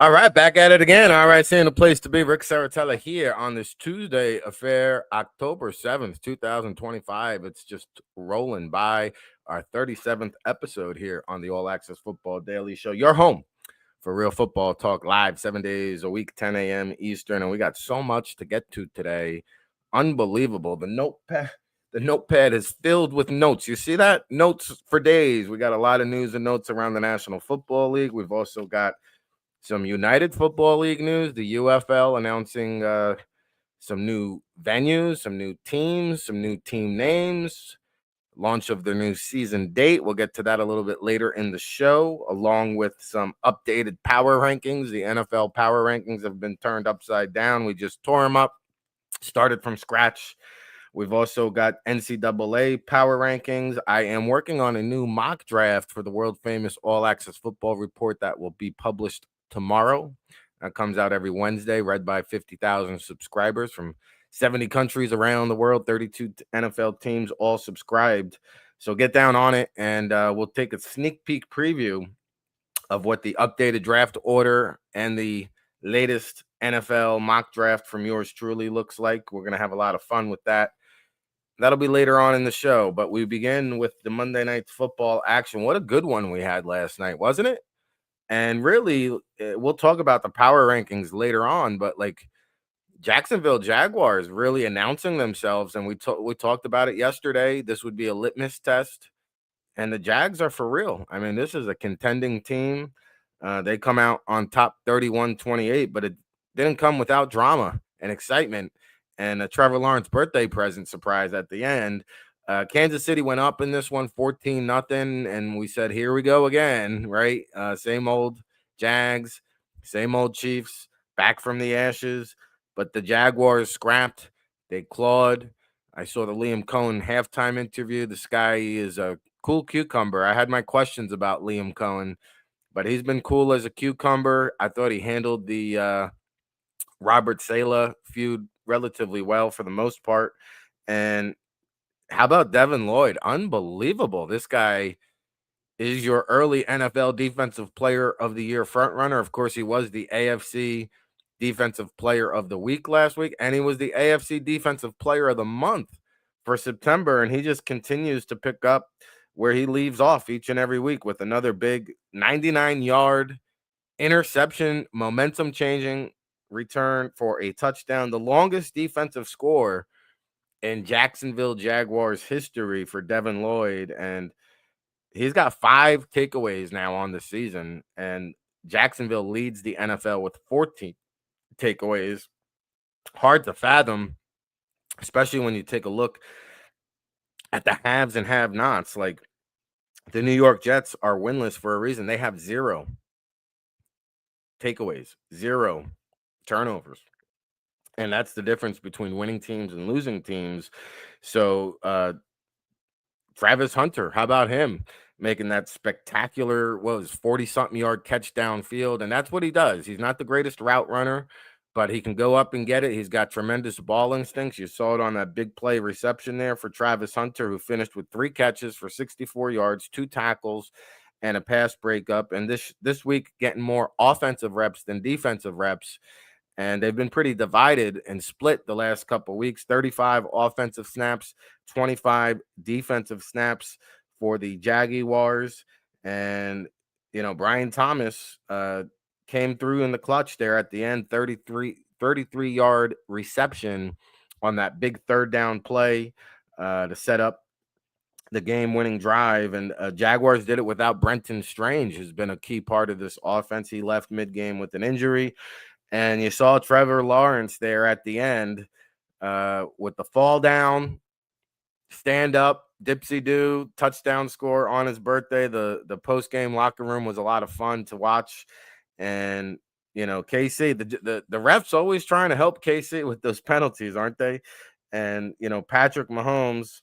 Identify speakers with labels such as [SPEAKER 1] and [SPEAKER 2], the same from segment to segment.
[SPEAKER 1] All right, back at it again. All right, seeing the place to be. Ric Serritella here on this Tuesday affair, October 7th, 2025. It's just rolling by our 37th episode here on the All Access Football Daily Show. Your home for real football talk live 7 days a week, 10 a.m. Eastern. And we got so much to get to today. Unbelievable. The notepad is filled with notes. You see that? Notes for days. We got a lot of news and notes around the National Football League. We've also got some United Football League news, the UFL announcing some new venues, some new teams, some new team names, launch of their new season date. We'll get to that a little bit later in the show, along with some updated power rankings. The NFL power rankings have been turned upside down. We just tore them up, started from scratch. We've also got NCAA power rankings. I am working on a new mock draft for the world famous All Access Football Report that will be published tomorrow. That comes out every Wednesday, read by 50,000 subscribers from 70 countries around the world, 32 NFL teams, all subscribed. So get down on it, and we'll take a sneak peek preview of what the updated draft order and the latest NFL mock draft from yours truly looks like. We're going to have a lot of fun with that. That'll be later on in the show, but we begin with the Monday Night Football action. What a good one we had last night, wasn't it? And really, we'll talk about the power rankings later on, but like Jacksonville Jaguars really announcing themselves, and we talked about it yesterday. This would be a litmus test, and the Jags are for real. I mean, this is a contending team. They come out on top 31-28, but it didn't come without drama and excitement and a Trevor Lawrence birthday present surprise at the end. Kansas City went up in this one 14-0, and we said, here we go again, right? Same old Jags, same old Chiefs, back from the ashes. But the Jaguars scrapped. They clawed. I saw the Liam Cohen halftime interview. This guy is a cool cucumber. I had my questions about Liam Cohen, but he's been cool as a cucumber. I thought he handled the Robert Saleh feud relatively well for the most part. And how about Devin Lloyd? Unbelievable. This guy is your early NFL Defensive Player of the Year frontrunner. Of course, he was the AFC Defensive Player of the Week last week, and he was the AFC Defensive Player of the Month for September, and he just continues to pick up where he leaves off each and every week with another big 99-yard interception, momentum-changing return for a touchdown, the longest defensive score in Jacksonville Jaguars history for Devin Lloyd, and he's got 5 takeaways now on the season, and Jacksonville leads the NFL with 14 takeaways. Hard to fathom, especially when you take a look at the haves and have-nots. Like the New York Jets are winless for a reason. They have 0 takeaways, 0 turnovers. And that's the difference between winning teams and losing teams. So Travis Hunter, how about him making that spectacular, 40-something yard catch downfield? And that's what he does. He's not the greatest route runner, but he can go up and get it. He's got tremendous ball instincts. You saw it on that big play reception there for Travis Hunter, who finished with 3 catches for 64 yards, 2 tackles, and a pass breakup. And this week getting more offensive reps than defensive reps. And they've been pretty divided and split the last couple of weeks. 35 offensive snaps, 25 defensive snaps for the Jaguars. And, Brian Thomas came through in the clutch there at the end, 33-yard reception on that big third down play to set up the game-winning drive. And Jaguars did it without Brenton Strange, who's been a key part of this offense. He left mid-game with an injury. And you saw Trevor Lawrence there at the end with the fall down, stand up, dipsy-do, touchdown score on his birthday. The post-game locker room was a lot of fun to watch. And, KC, the refs always trying to help KC with those penalties, aren't they? And, Patrick Mahomes,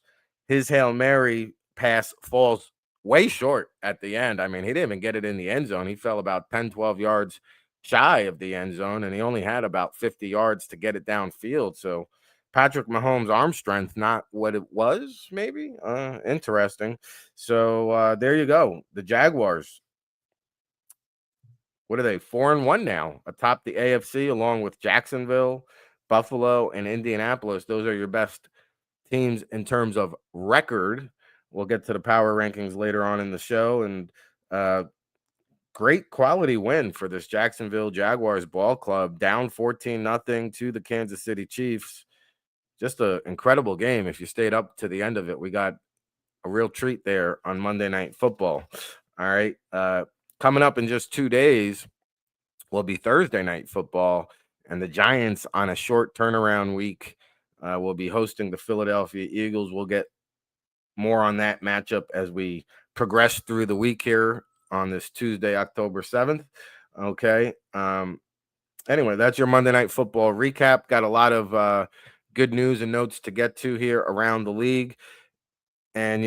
[SPEAKER 1] his Hail Mary pass falls way short at the end. I mean, he didn't even get it in the end zone. He fell about 10, 12 yards shy of the end zone, and he only had about 50 yards to get it downfield. So Patrick Mahomes' arm strength, not what it was, maybe. Interesting. So there you go. The Jaguars what are they, 4-1 now, atop the AFC, along with Jacksonville, Buffalo, and Indianapolis. Those are your best teams in terms of record. We'll get to the power rankings later on in the show. And great quality win for this Jacksonville Jaguars ball club, down 14-0 to the Kansas City Chiefs. Just an incredible game. If you stayed up to the end of it, we got a real treat there on Monday Night Football. All right. Coming up in just 2 days will be Thursday Night Football, and the Giants on a short turnaround week will be hosting the Philadelphia Eagles. We'll get more on that matchup as we progress through the week here on this Tuesday, October 7th. Okay. Anyway, that's your Monday Night Football recap. Got a lot of good news and notes to get to here around the league. And,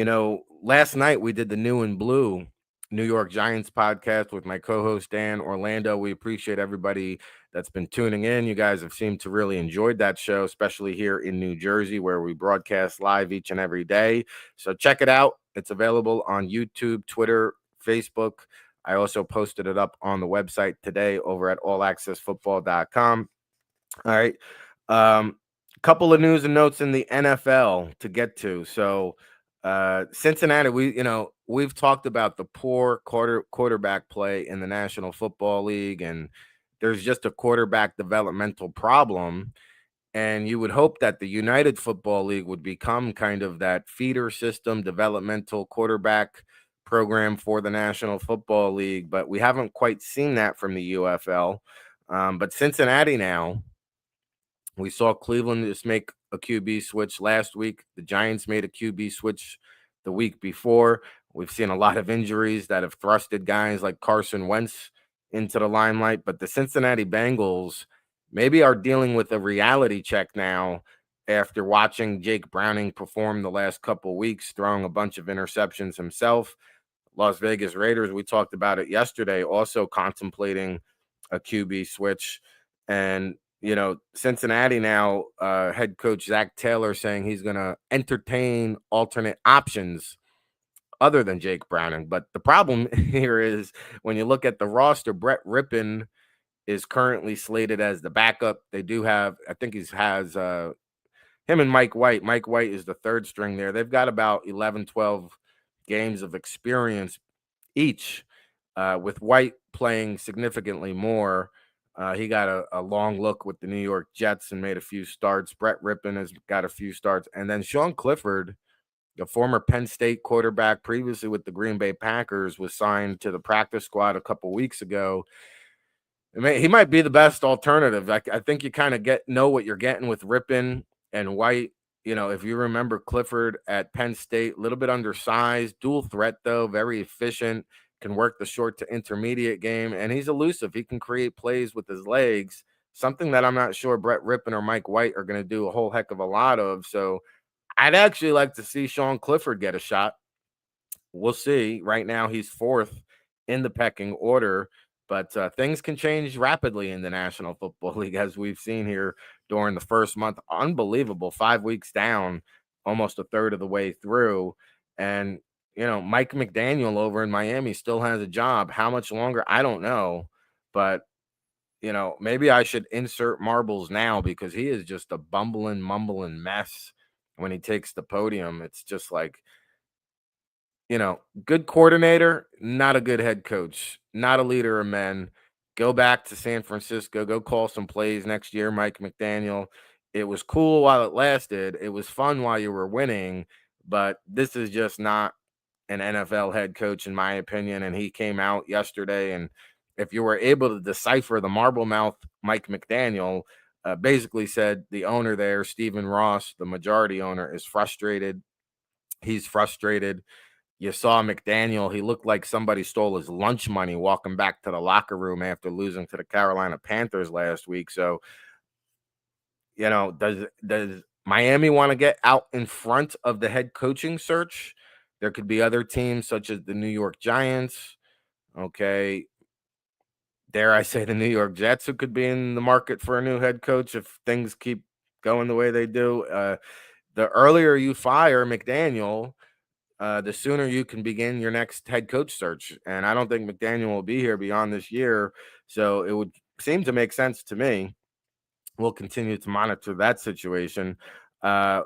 [SPEAKER 1] last night we did the New and Blue New York Giants podcast with my co-host Dan Orlando. We appreciate everybody that's been tuning in. You guys have seemed to really enjoyed that show, especially here in New Jersey, where we broadcast live each and every day. So check it out. It's available on YouTube, Twitter, Facebook. I also posted it up on the website today over at allaccessfootball.com. All right. Couple of news and notes in the NFL to get to. So Cincinnati, we've talked about the poor quarterback play in the National Football League, and there's just a quarterback developmental problem. And you would hope that the United Football League would become kind of that feeder system developmental quarterback program for the National Football League, but we haven't quite seen that from the UFL. But Cincinnati now, we saw Cleveland just make a QB switch last week. The Giants made a QB switch the week before. We've seen a lot of injuries that have thrusted guys like Carson Wentz into the limelight, but the Cincinnati Bengals maybe are dealing with a reality check now after watching Jake Browning perform the last couple of weeks, throwing a bunch of interceptions himself. Las Vegas Raiders, we talked about it yesterday, also contemplating a QB switch. And Cincinnati now, head coach Zach Taylor saying he's going to entertain alternate options other than Jake Browning. But the problem here is when you look at the roster, Brett Rippon is currently slated as the backup. They do have, I think he has him and Mike White. Mike White is the third string there. They've got about 11, 12 games of experience each, with White playing significantly more. He got a long look with the New York Jets and made a few starts. Brett Rippon has got a few starts. And then Sean Clifford, the former Penn State quarterback previously with the Green Bay Packers, was signed to the practice squad a couple weeks ago. He might be the best alternative. I think you kind of know what you're getting with Rippon and White. If you remember Clifford at Penn State, a little bit undersized, dual threat though, very efficient, can work the short to intermediate game, and he's elusive. He can create plays with his legs, something that I'm not sure Brett Rippon or Mike White are going to do a whole heck of a lot of. So I'd actually like to see Sean Clifford get a shot. We'll see. Right now, he's fourth in the pecking order, but things can change rapidly in the National Football League, as we've seen here during the first month. Unbelievable. 5 weeks down, almost a third of the way through. And, Mike McDaniel over in Miami still has a job. How much longer? I don't know. But, maybe I should insert marbles now, because he is just a bumbling, mumbling mess when he takes the podium. It's just like, good coordinator, not a good head coach, not a leader of men. Go back to San Francisco, go call some plays next year, Mike McDaniel. It was cool while it lasted. It was fun while you were winning, but this is just not an NFL head coach, in my opinion. And he came out yesterday, and if you were able to decipher the marble mouth Mike McDaniel, basically said the owner there, Stephen Ross, the majority owner, is frustrated. He's frustrated. You saw McDaniel, he looked like somebody stole his lunch money walking back to the locker room after losing to the Carolina Panthers last week. So, does Miami want to get out in front of the head coaching search? There could be other teams such as the New York Giants. Okay. Dare I say the New York Jets, who could be in the market for a new head coach if things keep going the way they do. The earlier you fire McDaniel, the sooner you can begin your next head coach search. And I don't think McDaniel will be here beyond this year. So it would seem to make sense to me. We'll continue to monitor that situation. Uh,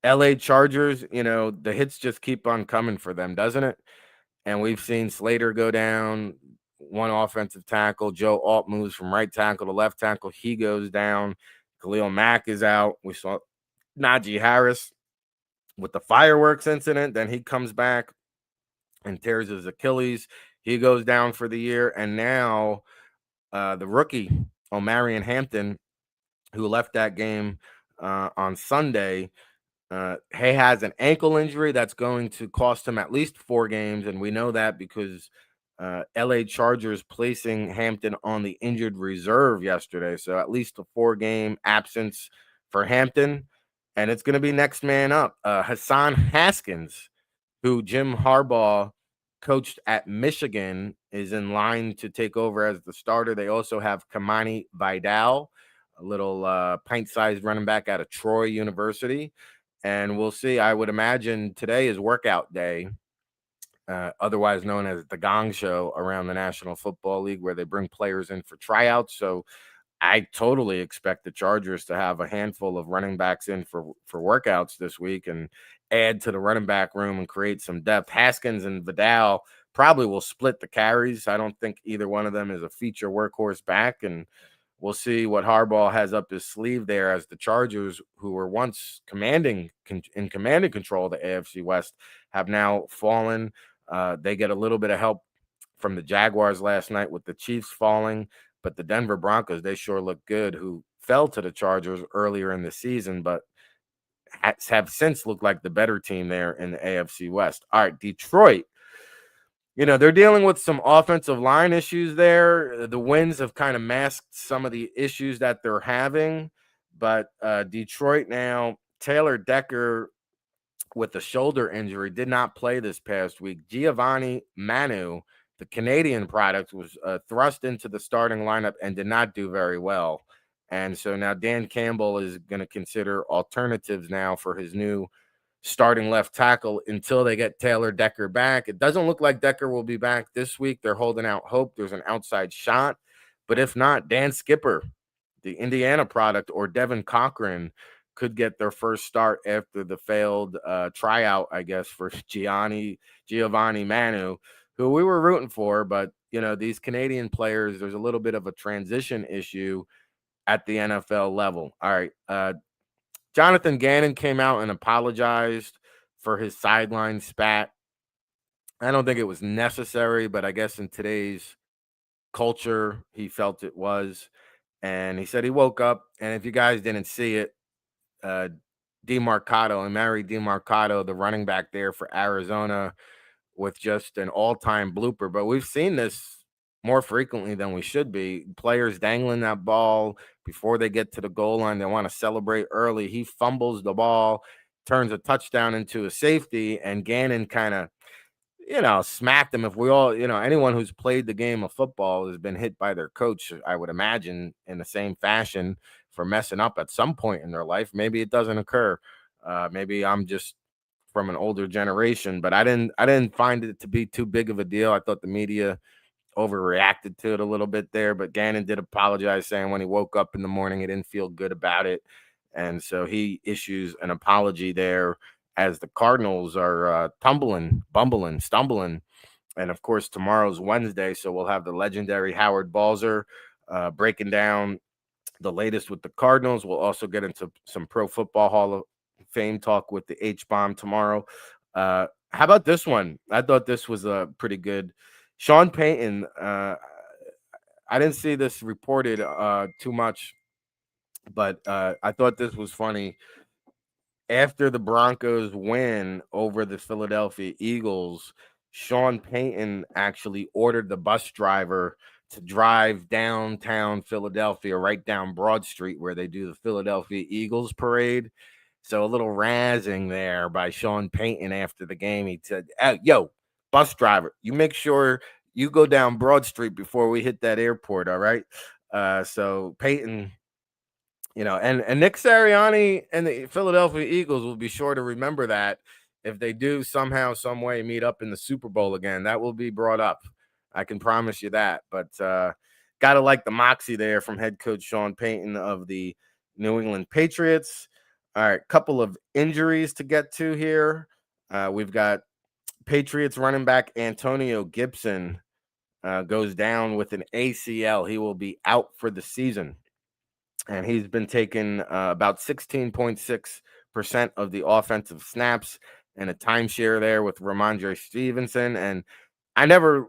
[SPEAKER 1] LA Chargers, the hits just keep on coming for them, doesn't it? And we've seen Slater go down, one offensive tackle. Joe Alt moves from right tackle to left tackle. He goes down. Khalil Mack is out. We saw Najee Harris with the fireworks incident. Then he comes back and tears his Achilles. He goes down for the year. And now the rookie, Omarion Hampton, who left that game on Sunday, he has an ankle injury that's going to cost him at least 4 games, and we know that because LA Chargers placing Hampton on the injured reserve yesterday. So at least a 4-game absence for Hampton, and it's going to be next man up. Hassan Haskins, who Jim Harbaugh coached at Michigan, is in line to take over as the starter. They also have Kamani Vidal, a little pint-sized running back out of Troy University. And we'll see. I would imagine today is workout day, otherwise known as the Gong Show around the National Football League, where they bring players in for tryouts. So I totally expect the Chargers to have a handful of running backs in for workouts this week and add to the running back room and create some depth. Haskins and Vidal probably will split the carries. I don't think either one of them is a feature workhorse back, and we'll see what Harbaugh has up his sleeve there, as the Chargers, who were once commanding control of the AFC West, have now fallen. They get a little bit of help from the Jaguars last night with the Chiefs falling, but the Denver Broncos, they sure look good, who fell to the Chargers earlier in the season, but have since looked like the better team there in the AFC West. All right, Detroit. They're dealing with some offensive line issues there. The wins have kind of masked some of the issues that they're having. But Detroit now, Taylor Decker with a shoulder injury did not play this past week. Giovanni Manu, the Canadian product, was thrust into the starting lineup and did not do very well. And so now Dan Campbell is going to consider alternatives now for his new starting left tackle until they get Taylor Decker back. It doesn't look like Decker will be back this week. They're holding out hope. There's an outside shot. But if not, Dan Skipper, the Indiana product, or Devin Cochran could get their first start after the failed tryout, I guess, for Giovanni Manu, who we were rooting for. But, these Canadian players, there's a little bit of a transition issue at the NFL level. All right. Jonathan Gannon came out and apologized for his sideline spat. I don't think it was necessary, but I guess in today's culture, he felt it was. And he said he woke up, and if you guys didn't see it, DeMarcado, and Mary DeMarcado, the running back there for Arizona, with just an all-time blooper. But we've seen this more frequently than we should be. Players dangling that ball before they get to the goal line. They want to celebrate early. He fumbles the ball, turns a touchdown into a safety, and Gannon kind of, smacked him. If we all, anyone who's played the game of football has been hit by their coach, I would imagine, in the same fashion for messing up at some point in their life. Maybe it doesn't occur. Maybe I'm just from an older generation, but I didn't find it to be too big of a deal. I thought the media overreacted to it a little bit there, but Gannon did apologize, saying when he woke up in the morning, he didn't feel good about it. And so he issues an apology there, as the Cardinals are bumbling, stumbling. And of course, tomorrow's Wednesday, so we'll have the legendary Howard Balzer breaking down the latest with the Cardinals. We'll also get into some Pro Football Hall of Fame talk with the H-Bomb tomorrow. How about this one? I thought this was pretty good. Sean Payton, I didn't see this reported too much, but I thought this was funny. After the Broncos win over the Philadelphia Eagles, Sean Payton actually ordered the bus driver to drive downtown Philadelphia, right down Broad Street, where they do the Philadelphia Eagles parade. So a little razzing there by Sean Payton after the game. He said, yo, bus driver, you make sure you go down Broad Street before we hit that airport, all right? So Payton, and Nick Sirianni and the Philadelphia Eagles will be sure to remember that if they do somehow, some way meet up in the Super Bowl again, that will be brought up. I can promise you that. But got to like the moxie there from head coach Sean Payton of the New England Patriots. All right, couple of injuries to get to here. We've got Patriots running back Antonio Gibson goes down with an ACL. He will be out for the season. And he's been taking about 16.6% of the offensive snaps and a timeshare there with Ramondre Stevenson. And I never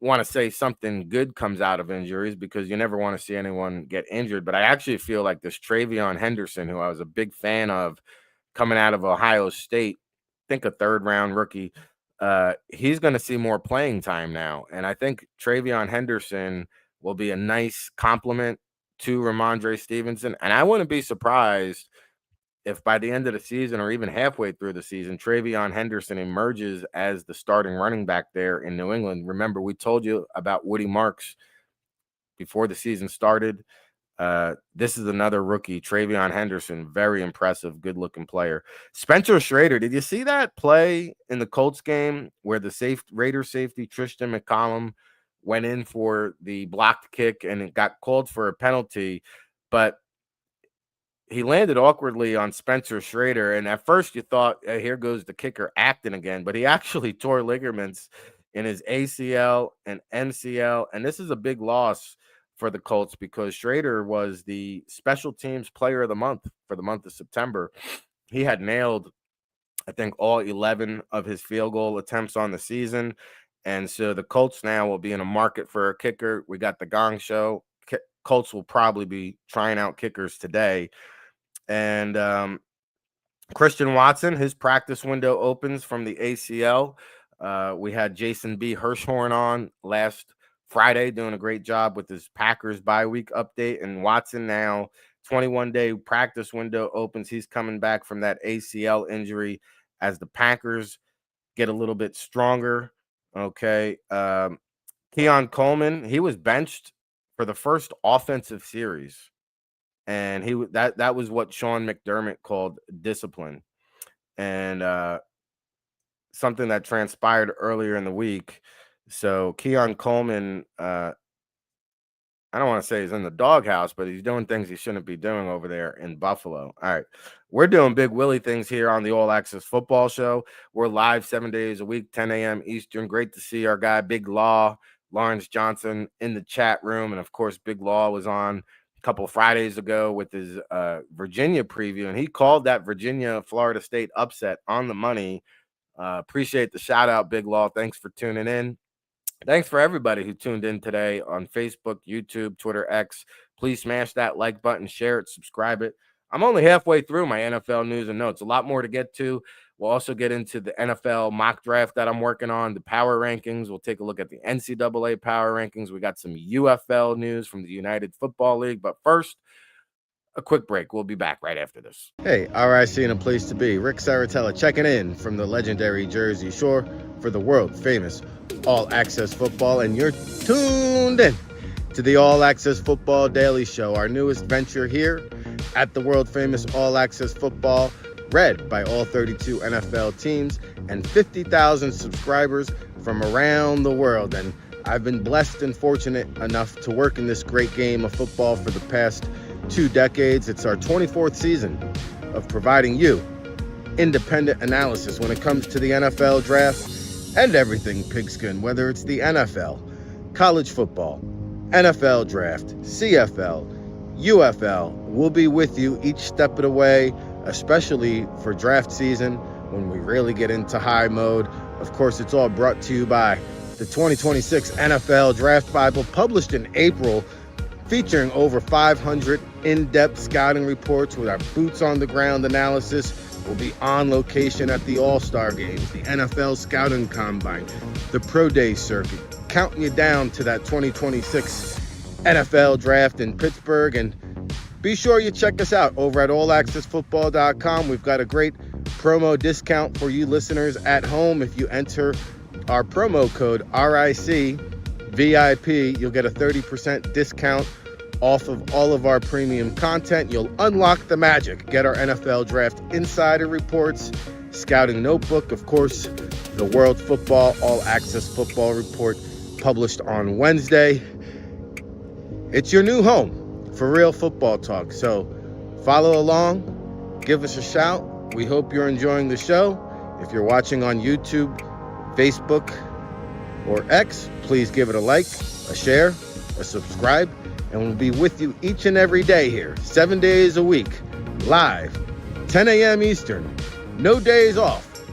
[SPEAKER 1] want to say something good comes out of injuries because you never want to see anyone get injured. But I actually feel like this Travion Henderson, who I was a big fan of coming out of Ohio State, I think a third-round rookie, he's going to see more playing time now. And I think Travion Henderson will be a nice complement to Ramondre Stevenson. And I wouldn't be surprised if by the end of the season or even halfway through the season, Travion Henderson emerges as the starting running back there in New England. Remember, we told you about Woody Marks before the season started. This is another rookie, Travion Henderson, very impressive, good-looking player. Spencer Schrader, did you see that play in the Colts game where the Raiders safety Tristan McCollum went in for the blocked kick and it got called for a penalty, but he landed awkwardly on Spencer Schrader, and at first you thought, here goes the kicker acting again, but he actually tore ligaments in his ACL and MCL, and this is a big loss for the Colts because Schrader was the special teams player of the month for the month of September. He had nailed, I think, all 11 of his field goal attempts on the season, and so the Colts now will be in a market for a kicker. We got the Gong Show. Colts will probably be trying out kickers today. And Christian Watson, his practice window opens from the ACL. We had Jason B. Hirschhorn on last Friday doing a great job with his Packers bye week update. And Watson now, 21-day practice window opens. He's coming back from that ACL injury as the Packers get a little bit stronger. Okay. Keon Coleman, he was benched for the first offensive series. And that was what Sean McDermott called discipline, and something that transpired earlier in the week. So Keon Coleman, I don't want to say he's in the doghouse, but he's doing things he shouldn't be doing over there in Buffalo. All right, we're doing Big Willie things here on the All Access Football Show. We're live 7 days a week, 10 a.m. Eastern. Great to see our guy Big Law, Lawrence Johnson, in the chat room, and of course, Big Law was on a couple of Fridays ago with his Virginia preview, and he called that Virginia-Florida State upset on the money. Appreciate the shout out, Big Law. Thanks for tuning in. Thanks for everybody who tuned in today on Facebook, YouTube, Twitter, X. Please smash that like button, share it, subscribe it. I'm only halfway through my NFL news and notes. A lot more to get to. We'll also get into the NFL mock draft that I'm working on, the power rankings. We'll take a look at the NCAA power rankings. We got some UFL news from the United Football League. But first, a quick break. We'll be back right after this. Hey, RIC and a place to be. Ric Serritella checking in from the legendary Jersey Shore for the world-famous All Access Football. And you're tuned in to the All Access Football Daily Show, our newest venture here at the world-famous All Access Football, read by all 32 NFL teams and 50,000 subscribers from around the world. And I've been blessed and fortunate enough to work in this great game of football for the past 2 decades. It's our 24th season of providing you independent analysis when it comes to the NFL draft and everything pigskin, whether it's the NFL, college football, NFL draft, CFL, UFL. We'll be with you each step of the way, especially for draft season when we really get into high mode. Of course, it's all brought to you by the 2026 NFL Draft Bible, published in April, featuring over 500 in-depth scouting reports with our boots-on-the-ground analysis. We'll be on location at the All-Star Games, the NFL Scouting Combine, the Pro Day Circuit, counting you down to that 2026 NFL Draft in Pittsburgh. And be sure you check us out over at allaccessfootball.com. We've got a great promo discount for you listeners at home. If you enter our promo code RICVIP, you'll get a 30% discount off of all of our premium content. You'll unlock the magic, get our NFL Draft insider reports, Scouting Notebook, of course, the World Football All Access Football Report published on Wednesday. It's your new home for real football talk. So follow along, give us a shout. We hope you're enjoying the show. If you're watching on YouTube, Facebook, or X, please give it a like, a share, a subscribe, and we'll be with you each and every day here, 7 days a week, live, 10 a.m. Eastern, no days off,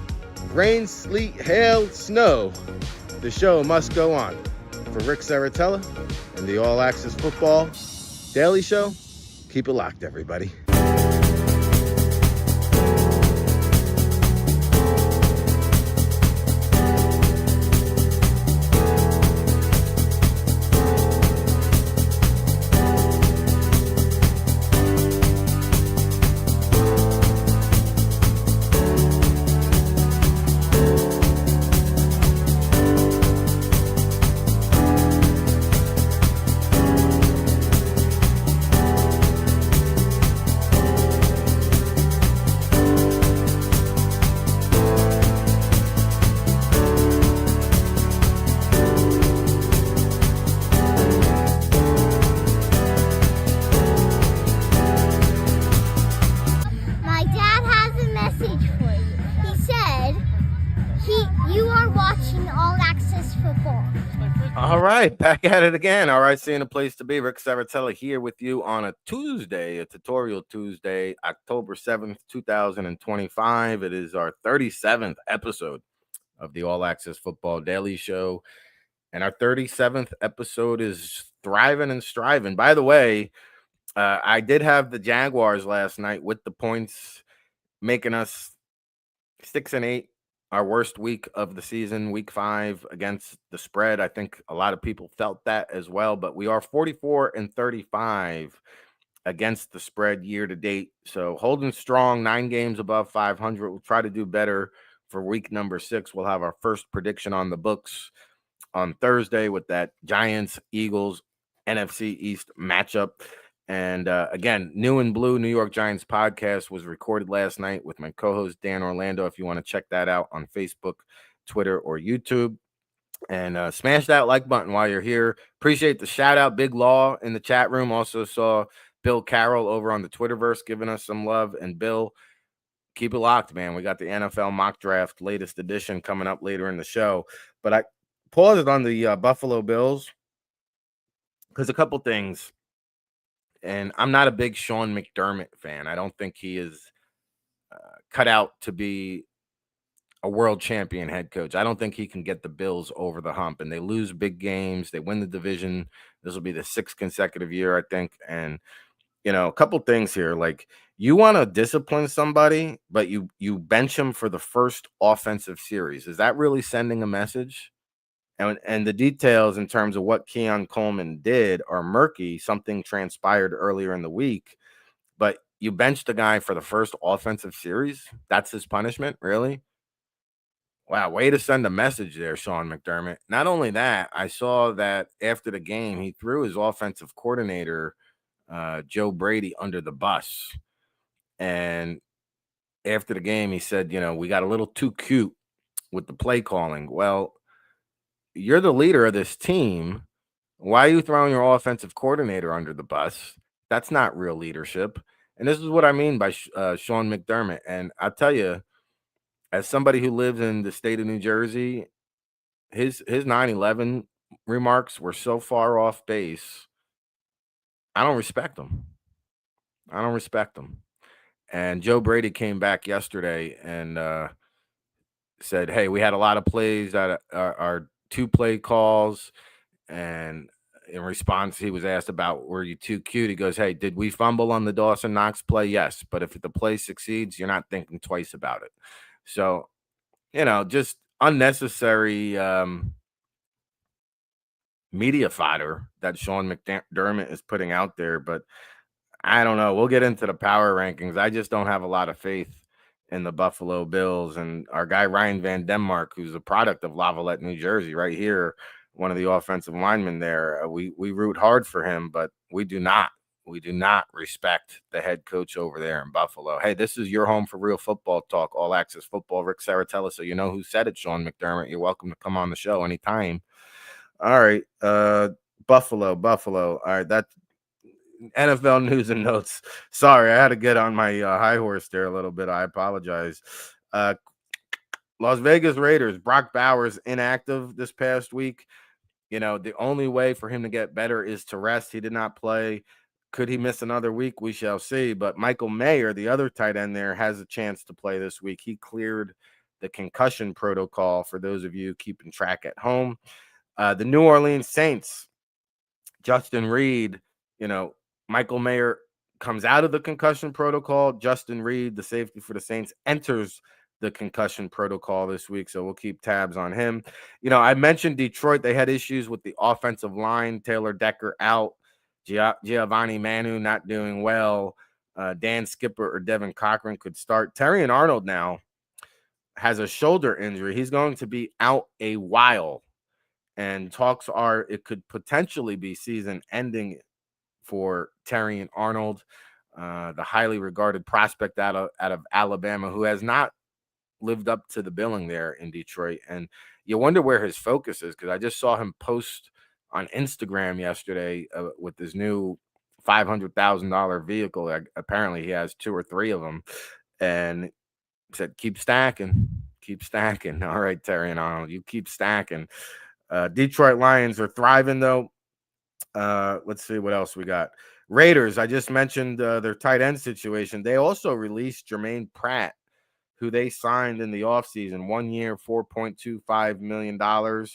[SPEAKER 1] rain, sleet, hail, snow. The show must go on. For Ric Serritella and the All Access Football Daily Show, keep it locked, everybody. All right, back at it again. All right, seeing a place to be. Ric Serritella here with you on a Tuesday, a tutorial Tuesday, October 7th, 2025. It is our 37th episode of the All Access Football Daily Show. And our 37th episode is thriving and striving. By the way, I did have the Jaguars last night with the points, making us 6-8. Our worst week of the season, week 5 against the spread. I think a lot of people felt that as well, but we are 44-35 against the spread year to date. So holding strong, 9 games above 500. We'll try to do better for week number 6. We'll have our first prediction on the books on Thursday with that Giants-Eagles NFC East matchup. And again, New and Blue New York Giants podcast was recorded last night with my co-host Dan Orlando. If you want to check that out on Facebook, Twitter, or YouTube, and smash that like button while you're here. Appreciate the shout out, Big Law in the chat room. Also saw Bill Carroll over on the Twitterverse giving us some love. And Bill, keep it locked, man. We got the NFL mock draft latest edition coming up later in the show. But I paused on the Buffalo Bills because a couple things. And I'm not a big Sean McDermott fan. I don't think he is cut out to be a world champion head coach. I don't think he can get the Bills over the hump. And they lose big games. They win the division. This will be the 6th consecutive year, I think. And, you know, a couple things here. Like, you want to discipline somebody, but you bench him for the first offensive series. Is that really sending a message? And the details in terms of what Keon Coleman did are murky. Something transpired earlier in the week, but you benched the guy for the first offensive series. That's his punishment, really? Wow, way to send a message there, Sean McDermott. Not only that, I saw that after the game, he threw his offensive coordinator, Joe Brady, under the bus. And after the game, he said, you know, we got a little too cute with the play calling. Well, you're the leader of this team. Why are you throwing your offensive coordinator under the bus? That's not real leadership. And this is what I mean by Sean McDermott. And I'll tell you, as somebody who lives in the state of New Jersey, his 9/11 remarks were so far off base. I don't respect them. And Joe Brady came back yesterday and said, hey, we had a lot of plays that are 2-play calls. And in response, he was asked about, were you too cute? He goes, hey, did we fumble on the Dawson Knox play? Yes. But if the play succeeds, you're not thinking twice about it. So, you know, just unnecessary media fodder that Sean McDermott is putting out there. But I don't know. We'll get into the power rankings. I just don't have a lot of faith in the Buffalo Bills. And our guy, Ryan Van Denmark, who's a product of Lavalette, New Jersey, right here, one of the offensive linemen there, we root hard for him, but we do not We do not respect the head coach over there in Buffalo. Hey, this is your home for real football talk, all access football. Ric Serritella, so you know who said it, Sean McDermott. You're welcome to come on the show anytime. All right, Buffalo. All right, that's NFL news and notes. Sorry, I had to get on my high horse there a little bit. I apologize. Las Vegas Raiders, Brock Bowers inactive this past week. You know, the only way for him to get better is to rest. He did not play. Could he miss another week? We shall see. But Michael Mayer, the other tight end there, has a chance to play this week. He cleared the concussion protocol for those of you keeping track at home. The New Orleans Saints, Justin Reed, you know, Michael Mayer comes out of the concussion protocol. Justin Reed, the safety for the Saints, enters the concussion protocol this week, so we'll keep tabs on him. You know, I mentioned Detroit. They had issues with the offensive line. Taylor Decker out. Giovanni Manu not doing well. Dan Skipper or Devin Cochran could start. Terrion Arnold now has a shoulder injury. He's going to be out a while, and talks are it could potentially be season ending for Terrion Arnold, the highly regarded prospect out of Alabama, who has not lived up to the billing there in Detroit. And you wonder where his focus is, because I just saw him post on Instagram yesterday with his new $500,000 vehicle. Apparently he has 2 or 3 of them, and said, keep stacking. All right, Terrion Arnold, you keep stacking. Detroit Lions are thriving, though. Let's see what else we got. Raiders, I just mentioned their tight end situation. They also released Jermaine Pratt, who they signed in the offseason, 1 year, $4.25 million.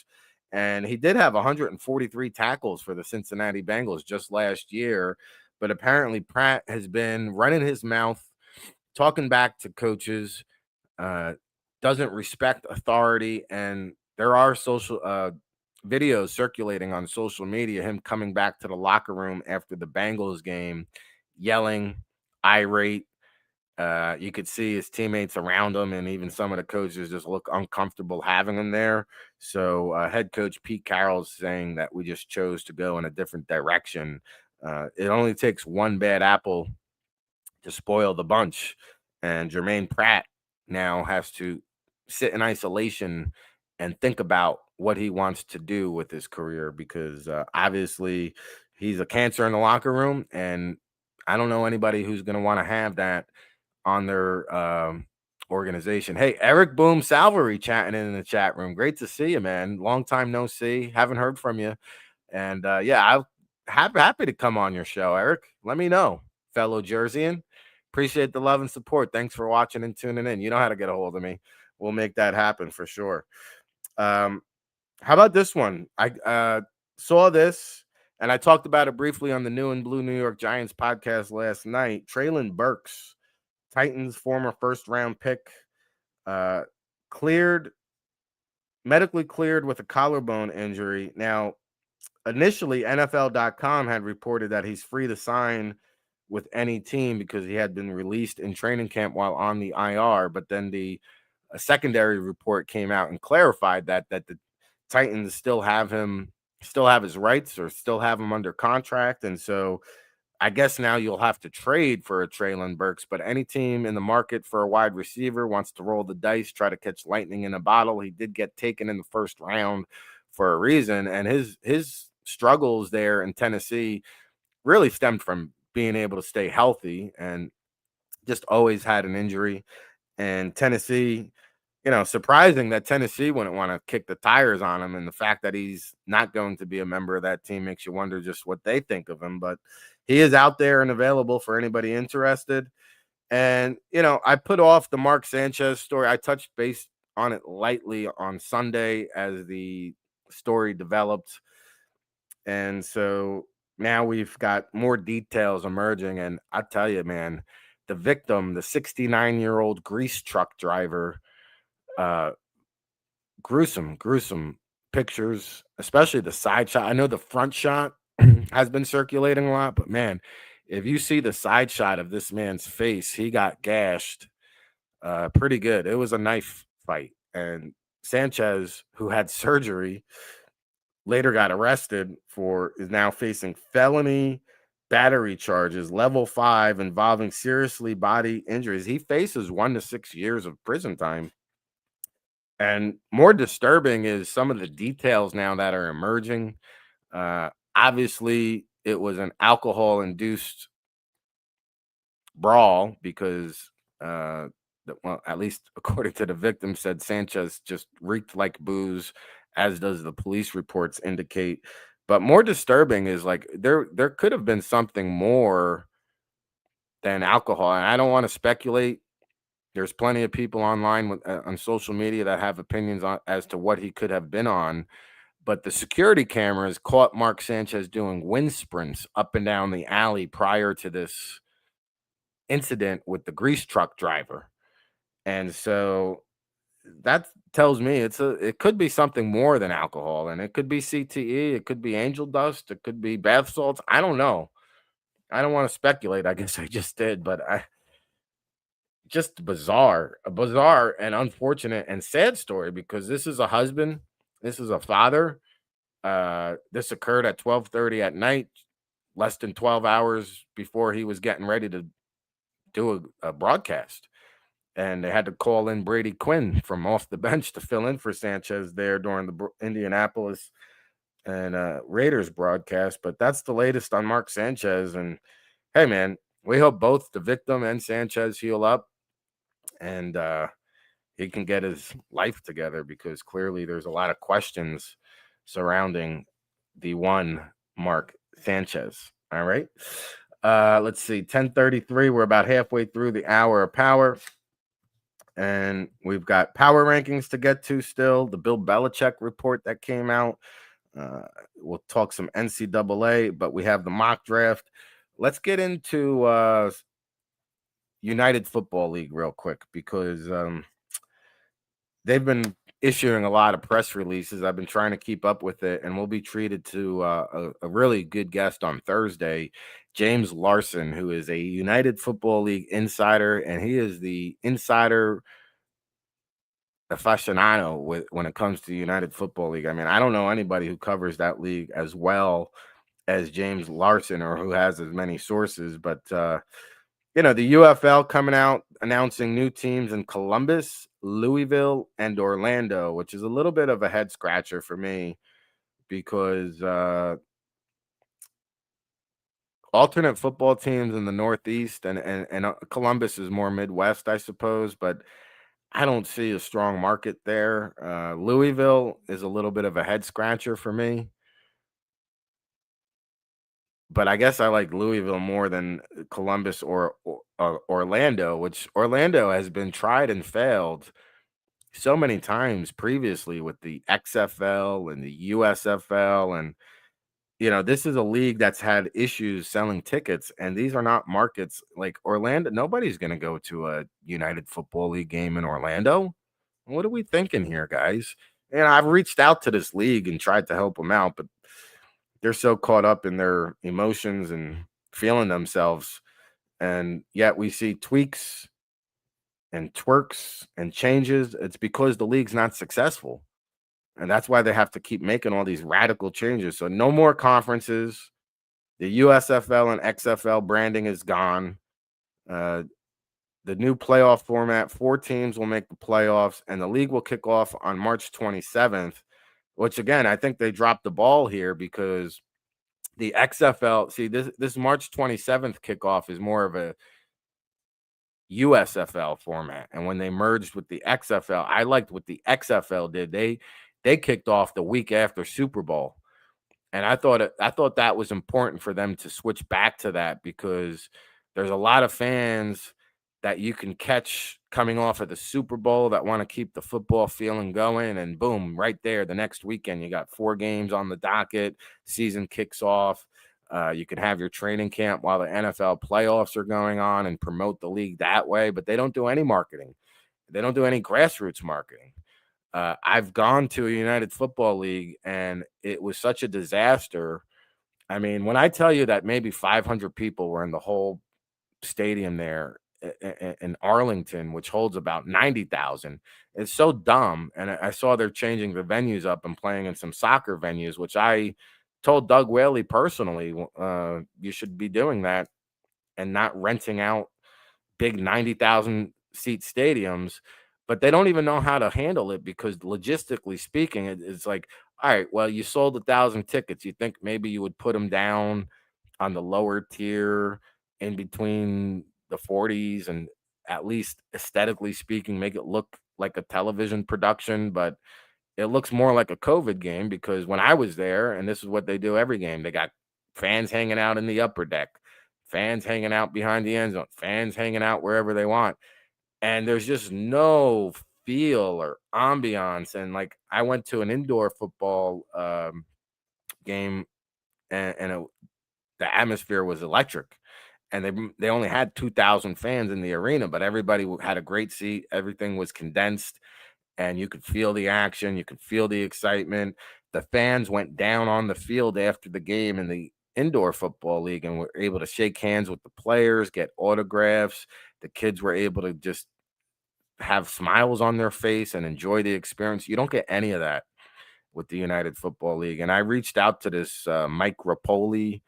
[SPEAKER 1] And he did have 143 tackles for the Cincinnati Bengals just last year. But apparently Pratt has been running his mouth, talking back to coaches, doesn't respect authority. And there are social videos circulating on social media, him coming back to the locker room after the Bengals game, yelling, irate. You could see his teammates around him, and even some of the coaches just look uncomfortable having him there. So head coach Pete Carroll's saying that we just chose to go in a different direction. It only takes one bad apple to spoil the bunch, and Jermaine Pratt now has to sit in isolation and think about what he wants to do with his career, because obviously he's a cancer in the locker room, and I don't know anybody who's going to want to have that on their organization. Hey, Eric Boom Salvery chatting in the chat room. Great to see you, man. Long time no see. Haven't heard from you. And yeah, I'm happy to come on your show, Eric. Let me know, fellow Jerseyan. Appreciate the love and support. Thanks for watching and tuning in. You know how to get a hold of me. We'll make that happen for sure. How about this one? I saw this, and I talked about it briefly on the New and Blue New York Giants podcast last night. Traylon Burks, Titans former first-round pick, medically cleared with a collarbone injury. Now, initially, NFL.com had reported that he's free to sign with any team because he had been released in training camp while on the IR. But then a secondary report came out and clarified that the Titans still have his rights, or still have him under contract. And so I guess now you'll have to trade for a Traylon Burks, but any team in the market for a wide receiver wants to roll the dice, try to catch lightning in a bottle. He did get taken in the first round for a reason, and his struggles there in Tennessee really stemmed from being able to stay healthy, and just always had an injury. And Tennessee, surprising that Tennessee wouldn't want to kick the tires on him, and the fact that he's not going to be a member of that team makes you wonder just what they think of him. But he is out there and available for anybody interested. And, I put off the Mark Sanchez story. I touched base on it lightly on Sunday as the story developed. And so now we've got more details emerging. And I tell you, man, the victim, the 69-year-old grease truck driver, gruesome pictures, especially the side shot. I know the front shot has been circulating a lot, but man, if you see the side shot of this man's face, he got gashed pretty good. It was a knife fight. And Sanchez, who had surgery, later got arrested is now facing felony battery charges, level 5, involving seriously body injuries. He faces 1 to 6 years of prison time. And more disturbing is some of the details now that are emerging. Obviously, it was an alcohol-induced brawl because, well, at least according to the victim, said Sanchez just reeked like booze, as does the police reports indicate. But more disturbing is like there could have been something more than alcohol, and I don't want to speculate. There's plenty of people online on social media that have opinions on as to what he could have been on. But the security cameras caught Mark Sanchez doing wind sprints up and down the alley prior to this incident with the grease truck driver. And so that tells me it could be something more than alcohol, and it could be CTE, it could be angel dust, it could be bath salts. I don't know. I don't want to speculate. I guess I just did, but I just bizarre, a bizarre and unfortunate and sad story because this is a husband, this is a father. This occurred at 12:30 at night, less than 12 hours before he was getting ready to do a broadcast. And they had to call in Brady Quinn from off the bench to fill in for Sanchez there during the Indianapolis and Raiders broadcast. But that's the latest on Mark Sanchez. And hey, man, we hope both the victim and Sanchez heal up and he can get his life together because clearly there's a lot of questions surrounding the one Mark Sanchez. All right. Let's see, 10:33. We're about halfway through the hour of power. And we've got power rankings to get to still. The Bill Belichick report that came out. We'll talk some NCAA, but we have the mock draft. Let's get into United Football League real quick because they've been issuing a lot of press releases. I've been trying to keep up with it, and we'll be treated to a really good guest on Thursday, James Larson, who is a United Football League insider, and he is the insider aficionado when it comes to United Football League. I mean, I don't know anybody who covers that league as well as James Larson or who has as many sources, but the UFL coming out announcing new teams in Columbus, Louisville, and Orlando, which is a little bit of a head scratcher for me because alternate football teams in the Northeast and Columbus is more Midwest, I suppose, but I don't see a strong market there. Louisville is a little bit of a head scratcher for me. But I guess I like Louisville more than Columbus or Orlando, which Orlando has been tried and failed so many times previously with the XFL and the USFL. And, this is a league that's had issues selling tickets, and these are not markets like Orlando. Nobody's going to go to a United Football League game in Orlando. What are we thinking here, guys? And I've reached out to this league and tried to help them out, but they're so caught up in their emotions and feeling themselves. And yet we see tweaks and twerks and changes. It's because the league's not successful. And that's why they have to keep making all these radical changes. So no more conferences. The USFL and XFL branding is gone. The new playoff format, 4 teams will make the playoffs, and the league will kick off on March 27th, which, again, I think they dropped the ball here because the XFL, see, this March 27th kickoff is more of a USFL format. And when they merged with the XFL, I liked what the XFL did. They kicked off the week after Super Bowl. And I thought that was important for them to switch back to that because there's a lot of fans that you can catch coming off of the Super Bowl that want to keep the football feeling going. And boom, right there, the next weekend, you got 4 games on the docket. Season kicks off. You can have your training camp while the NFL playoffs are going on and promote the league that way. But they don't do any marketing. They don't do any grassroots marketing. I've gone to a United Football League, and it was such a disaster. I mean, when I tell you that maybe 500 people were in the whole stadium there in Arlington, which holds about 90,000, it's so dumb. And I saw they're changing the venues up and playing in some soccer venues, which I told Doug Whaley personally, you should be doing that and not renting out big 90,000 seat stadiums. But they don't even know how to handle it because logistically speaking, it's like, all right, well, you sold 1,000 tickets. You think maybe you would put them down on the lower tier in between the 40s and at least aesthetically speaking, make it look like a television production, but it looks more like a COVID game because when I was there, and this is what they do every game, they got fans hanging out in the upper deck, fans hanging out behind the end zone, fans hanging out wherever they want. And there's just no feel or ambiance. And like I went to an indoor football game and the atmosphere was electric. And they only had 2,000 fans in the arena, but everybody had a great seat. Everything was condensed. And you could feel the action. You could feel the excitement. The fans went down on the field after the game in the indoor football league and were able to shake hands with the players, get autographs. The kids were able to just have smiles on their face and enjoy the experience. You don't get any of that with the United Football League. And I reached out to this Mike Rapoli.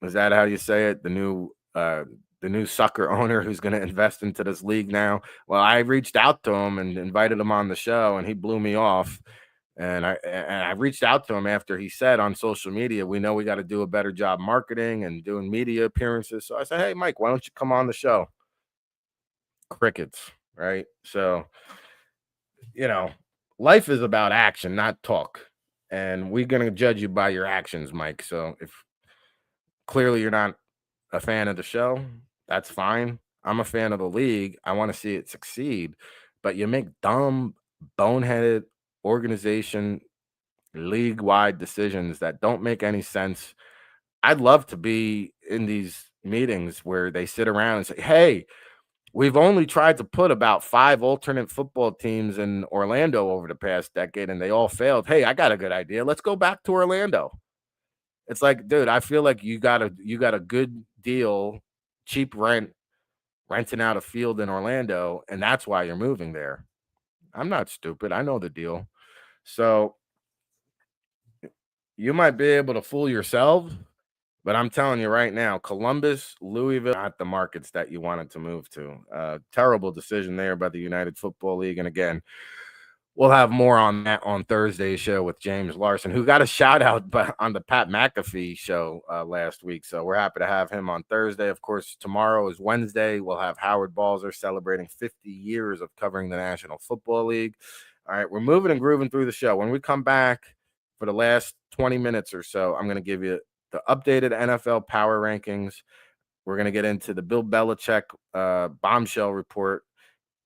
[SPEAKER 1] Is that how you say it? The new sucker owner who's going to invest into this league now. Well, I reached out to him and invited him on the show, and he blew me off. And I reached out to him after he said on social media, we know we got to do a better job marketing and doing media appearances. So I said, hey, Mike, why don't you come on the show? Crickets, right? So, life is about action, not talk. And we're going to judge you by your actions, Mike. So if clearly you're not a fan of the show, that's fine. I'm a fan of the league. I want to see it succeed. But you make dumb, boneheaded organization, league-wide decisions that don't make any sense. I'd love to be in these meetings where they sit around and say, hey, we've only tried to put about 5 alternate football teams in Orlando over the past decade, and they all failed. Hey, I got a good idea. Let's go back to Orlando. It's like, dude, I feel like you got a good deal, cheap renting out a field in Orlando, and that's why you're moving there. I'm not stupid. I know the deal. So you might be able to fool yourself, but I'm telling you right now, Columbus, Louisville, not the markets that you wanted to move to. Terrible decision there by the United Football League. And again, we'll have more on that on Thursday's show with James Larson, who got a shout out on the Pat McAfee show last week. So we're happy to have him on Thursday. Of course, tomorrow is Wednesday. We'll have Howard Balzer celebrating 50 years of covering the National Football League. All right, we're moving and grooving through the show. When we come back for the last 20 minutes or so, I'm going to give you the updated NFL power rankings. We're going to get into the Bill Belichick bombshell report,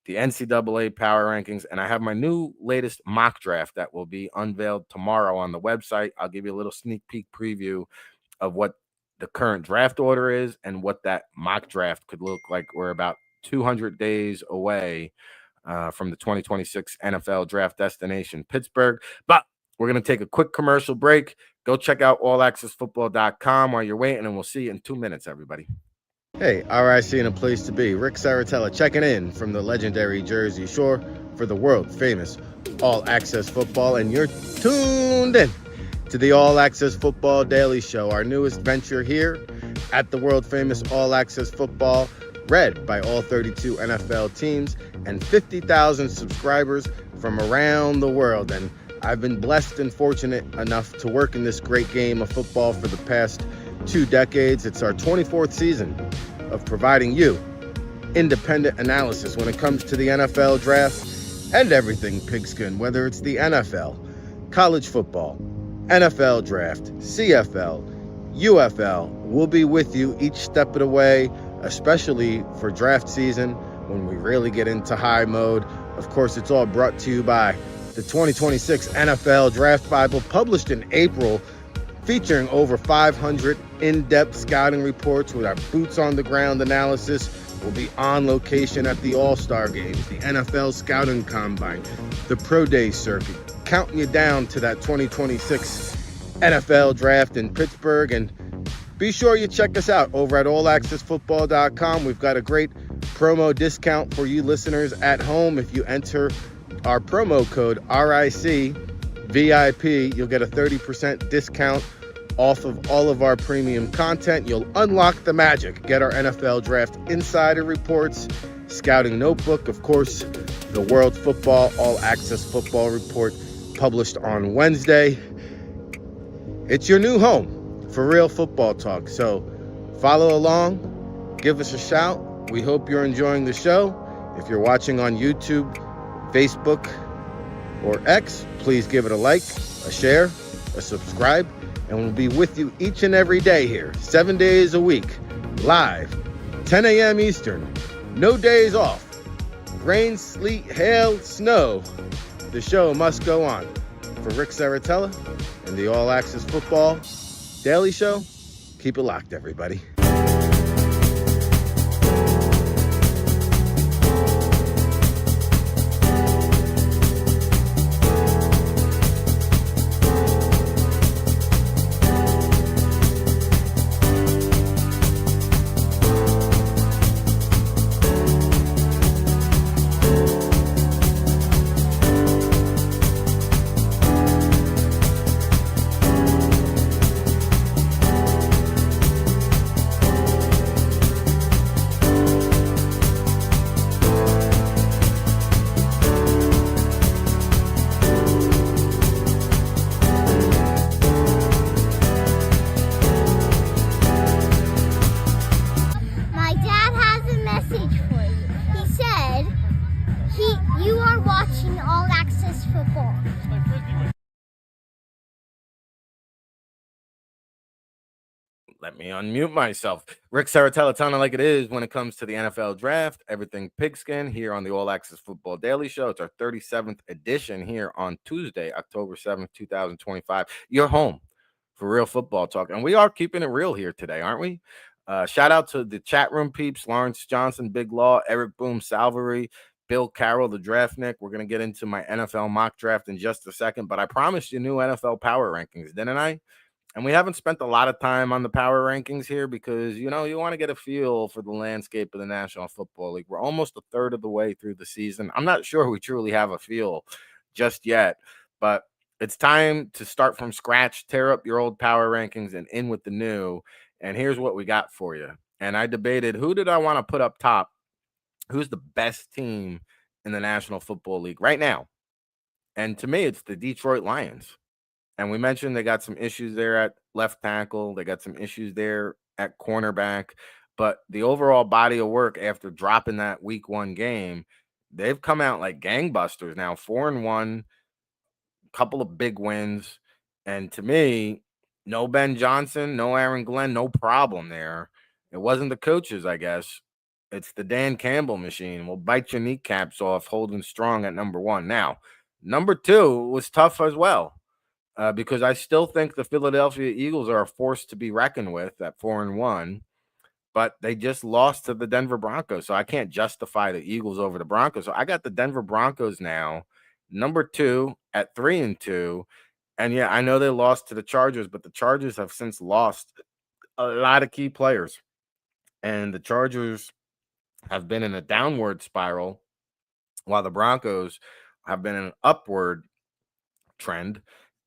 [SPEAKER 1] the NCAA power rankings, and I have my new latest mock draft that will be unveiled tomorrow on the website. I'll give you a little sneak peek preview of what the current draft order is and what that mock draft could look like. We're about 200 days away from the 2026 NFL draft destination, Pittsburgh. But we're going to take a quick commercial break. Go check out allaccessfootball.com while you're waiting, and we'll see you in 2 minutes, everybody. Hey, RIC and a place to be. Ric Serritella checking in from the legendary Jersey Shore for the world-famous All Access Football, and you're tuned in to the All Access Football Daily Show, our newest venture here at the world-famous All Access Football, read by all 32 NFL teams and 50,000 subscribers from around the world. And I've been blessed and fortunate enough to work in this great game of football for the past 2 decades. It's our 24th season of providing you independent analysis when it comes to the NFL draft and everything pigskin, whether it's the NFL, college football, NFL draft, CFL, UFL. We'll be with you each step of the way, especially for draft season when we really get into high mode. Of course, it's all brought to you by the 2026 NFL Draft Bible, published in April, featuring over 500 in-depth scouting reports with our boots-on-the-ground analysis. We'll be on location at the All-Star Games, the NFL Scouting Combine, the Pro Day circuit, counting you down to that 2026 NFL Draft in Pittsburgh. And be sure you check us out over at allaccessfootball.com. We've got a great promo discount for you listeners at home if you enter our promo code RIC. VIP, you'll get a 30% discount off of all of our premium content. You'll unlock the magic. Get our NFL Draft Insider Reports, Scouting Notebook, of course, the World Football All Access Football Report published on Wednesday. It's your new home for real football talk. So follow along, give us a shout. We hope you're enjoying the show. If you're watching on YouTube, Facebook, or X, please give it a like, a share, a subscribe, and we'll be with you each and every day here, 7 days a week, live, 10 a.m. Eastern, no days off. Rain, sleet, hail, snow, the show must go on. For Ric Serritella and the All Access Football Daily Show, keep it locked, everybody. Let me unmute myself. Ric Serritella telling it like it is when it comes to the NFL draft. Everything pigskin here on the All Access Football Daily Show. It's our 37th edition here on Tuesday, October 7th, 2025. You're home for real football talk. And we are keeping it real here today, aren't we? Shout out to the chat room peeps, Lawrence Johnson, Big Law, Eric Boom, Salvery, Bill Carroll, the Draftnik. We're going to get into my NFL mock draft in just a second, but I promised you new NFL power rankings, didn't I? And we haven't spent a lot of time on the power rankings here because, you know, you want to get a feel for the landscape of the National Football League. We're almost a third of the way through the season. I'm not sure we truly have a feel just yet, but it's time to start from scratch, tear up your old power rankings and in with the new. And here's what we got for you. And I debated, who did I want to put up top? Who's the best team in the National Football League right now? And to me, it's the Detroit Lions. And we mentioned they got some issues there at left tackle. They got some issues there at cornerback. But the overall body of work after dropping that week 1 game, they've come out like gangbusters now, 4-1, couple of big wins. And to me, no Ben Johnson, no Aaron Glenn, no problem there. It wasn't the coaches, I guess. It's the Dan Campbell machine. We'll bite your kneecaps off holding strong at number 1. Now, number 2 was tough as well. Because I still think the Philadelphia Eagles are a force to be reckoned with at 4-1, but they just lost to the Denver Broncos. So I can't justify the Eagles over the Broncos. So I got the Denver Broncos now, number 2 at 3-2. And yeah, I know they lost to the Chargers, but the Chargers have since lost a lot of key players. And the Chargers have been in a downward spiral while the Broncos have been in an upward trend.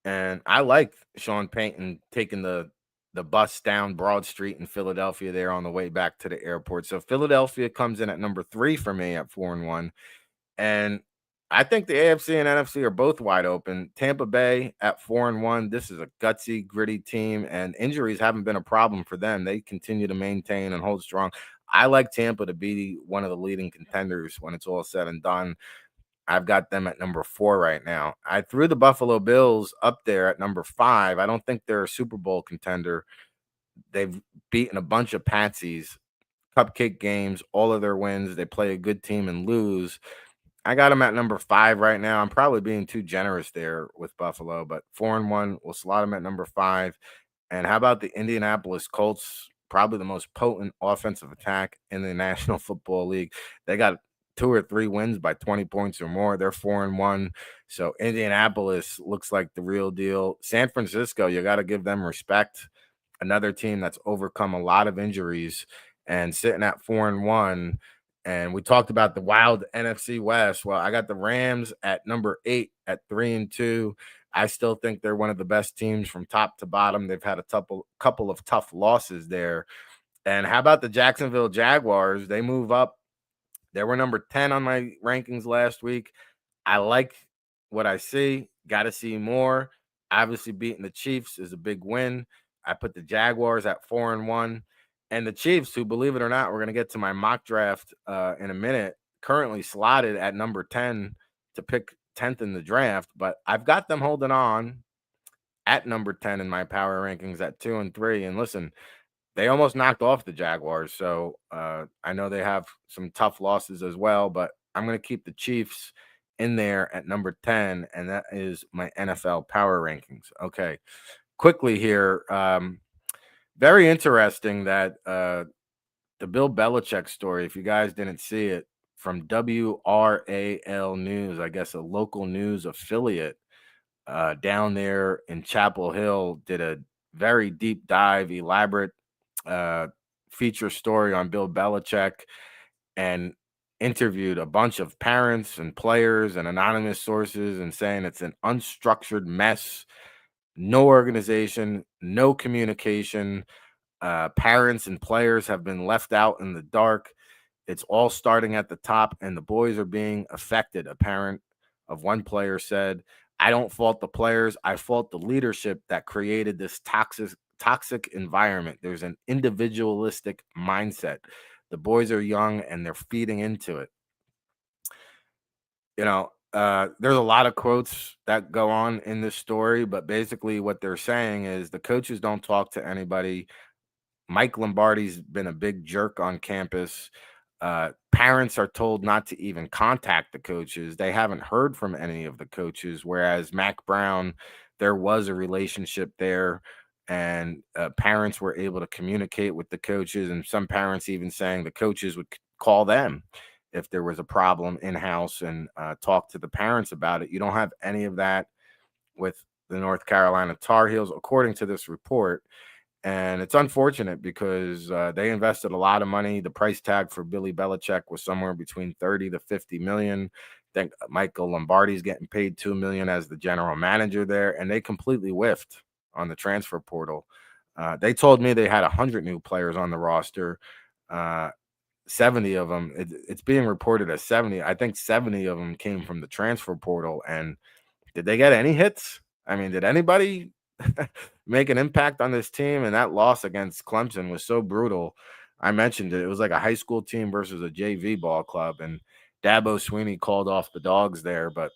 [SPEAKER 1] And I like Sean Payton taking the bus down Broad Street in Philadelphia there on the way back to the airport. So Philadelphia comes in at number 3 for me at 4-1. And I think the AFC and NFC are both wide open. Tampa Bay at 4-1. This is a gutsy, gritty team, and injuries haven't been a problem for them. They continue to maintain and hold strong. I like Tampa to be one of the leading contenders when it's all said and done. I've got them at number 4 right now. I threw the Buffalo Bills up there at number 5. I don't think they're a Super Bowl contender. They've beaten a bunch of patsies, cupcake games, all of their wins. They play a good team and lose. I got them at number 5 right now. I'm probably being too generous there with Buffalo, but 4-1, we'll slot them at number 5. And how about the Indianapolis Colts? Probably the most potent offensive attack in the National Football League. They got 2 or 3 wins by 20 points or more. They're 4-1. So Indianapolis looks like the real deal. San Francisco, you got to give them respect. Another team that's overcome a lot of injuries and sitting at 4-1. And we talked about the wild NFC West. Well, I got the Rams at number 8 at 3-2. I still think they're one of the best teams from top to bottom. They've had a couple of tough losses there. And how about the Jacksonville Jaguars? They move up. They were number 10 on my rankings last week. I like what I see. Got to see more. Obviously, beating the Chiefs is a big win. I put the Jaguars at 4-1. And the Chiefs, who, believe it or not, we're going to get to my mock draft in a minute, currently slotted at number 10 to pick 10th in the draft. But I've got them holding on at number 10 in my power rankings at 2 and 3. And listen, they almost knocked off the Jaguars. So I know they have some tough losses as well, but I'm going to keep the Chiefs in there at number 10, and that is my NFL power rankings. Okay, quickly here. Very interesting that the Bill Belichick story, if you guys didn't see it, from WRAL News, I guess a local news affiliate down there in Chapel Hill, did a very deep dive, elaborate feature story on Bill Belichick and interviewed a bunch of parents and players and anonymous sources and saying it's an unstructured mess, no organization, no communication. Parents and players have been left out in the dark. It's all starting at the top, and the boys are being affected. A parent of one player said, "I don't fault the players. I fault the leadership that created this toxic environment. There's an individualistic mindset. The boys are young and they're feeding into it." There's a lot of quotes that go on in this story, but basically what they're saying is the coaches don't talk to anybody. Mike Lombardi's been a big jerk on campus. Parents are told not to even contact the coaches. They haven't heard from any of the coaches, whereas Mac Brown, there was a relationship there, and parents were able to communicate with the coaches, and some parents even saying the coaches would call them if there was a problem in-house and talk to the parents about it. You don't have any of that with the North Carolina Tar Heels, according to this report. And it's unfortunate because they invested a lot of money. The price tag for Billy Belichick was somewhere between 30 to 50 million. I think Michael Lombardi's getting paid 2 million as the general manager there, and they completely whiffed on the transfer portal. They told me they had 100 new players on the roster. 70 of them, it's being reported as 70. I think 70 of them came from the transfer portal. And did they get any hits? I mean, did anybody make an impact on this team? And that loss against Clemson was so brutal. I mentioned it. It was like a high school team versus a JV ball club, and Dabo Swinney called off the dogs there, but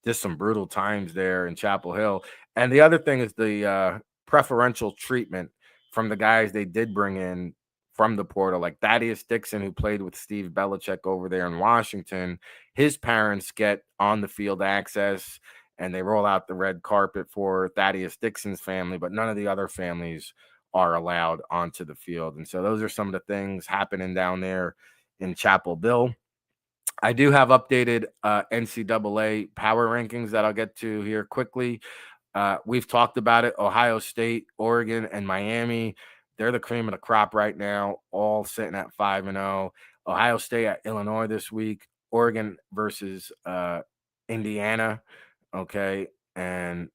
[SPEAKER 1] just some brutal times there in Chapel Hill. And the other thing is the preferential treatment from the guys they did bring in from the portal, like Thaddeus Dixon, who played with Steve Belichick over there in Washington. His parents get on the field access, and they roll out the red carpet for Thaddeus Dixon's family, but none of the other families are allowed onto the field. And so those are some of the things happening down there in Chapel Hill. I do have updated NCAA power rankings that I'll get to here quickly. We've talked about it. Ohio State, Oregon, and Miami, they're the cream of the crop right now, all sitting at 5-0. Ohio State at Illinois this week. Oregon versus Indiana. Okay. And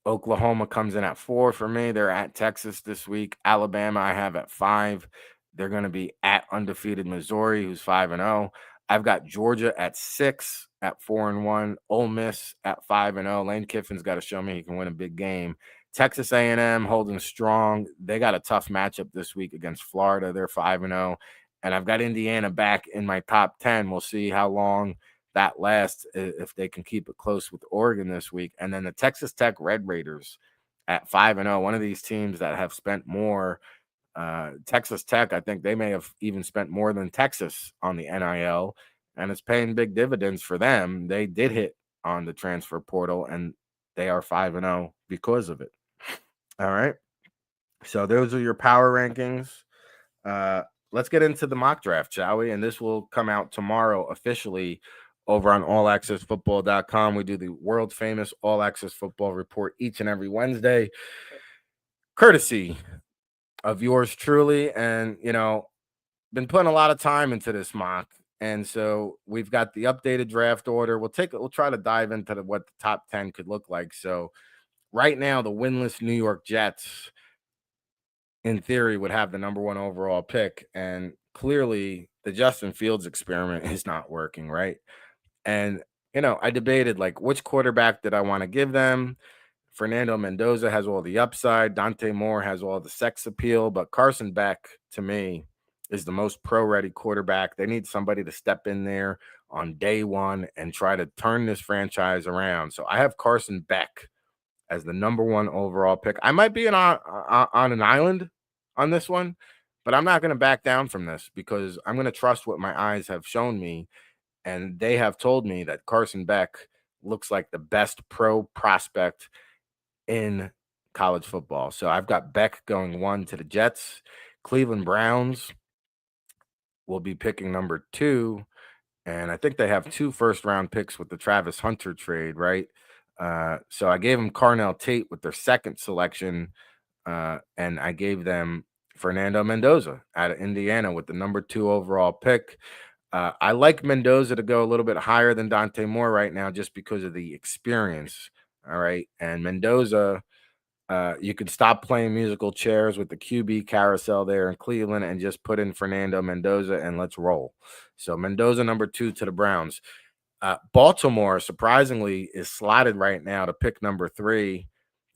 [SPEAKER 1] Oklahoma comes in at 4 for me. They're at Texas this week. Alabama, I have at 5. They're going to be at undefeated Missouri, who's 5-0. I've got Georgia at 6 at 4-1. Ole Miss at 5-0. Lane Kiffin's got to show me he can win a big game. Texas A&M holding strong. They got a tough matchup this week against Florida. They're 5-0. And I've got Indiana back in my top 10. We'll see how long that lasts, if they can keep it close with Oregon this week. And then the Texas Tech Red Raiders at 5-0. One of these teams that have spent more. Texas Tech, I think they may have even spent more than Texas on the NIL, and it's paying big dividends for them. They did hit on the transfer portal, and they are 5-0 because of it. All right. So those are your power rankings. Let's get into the mock draft, shall we? And this will come out tomorrow officially over on allaccessfootball.com. We do the world famous All Access Football Report each and every Wednesday, courtesy of yours truly. And, been putting a lot of time into this mock. And so we've got the updated draft order. We'll try to dive into what the top 10 could look like. So right now, the winless New York Jets, in theory, would have the number one overall pick. And clearly the Justin Fields experiment is not working, right? And I debated like which quarterback did I want to give them. Fernando Mendoza has all the upside. Dante Moore has all the sex appeal, but Carson Beck, to me, is the most pro-ready quarterback. They need somebody to step in there on day one and try to turn this franchise around. So I have Carson Beck as the number one overall pick. I might be on an island on this one, but I'm not going to back down from this because I'm going to trust what my eyes have shown me, and they have told me that Carson Beck looks like the best pro prospect in college football. So I've got Beck going 1 to the Jets. Cleveland Browns will be picking number 2. And I think they have 2 first-round picks with the Travis Hunter trade, right? So I gave them Carnell Tate with their second selection, and I gave them Fernando Mendoza out of Indiana with the number 2 overall pick. I like Mendoza to go a little bit higher than Dante Moore right now just because of the experience. All right. And Mendoza, you could stop playing musical chairs with the QB carousel there in Cleveland and just put in Fernando Mendoza and let's roll. So Mendoza, number 2 to the Browns. Baltimore, surprisingly, is slotted right now to pick number 3.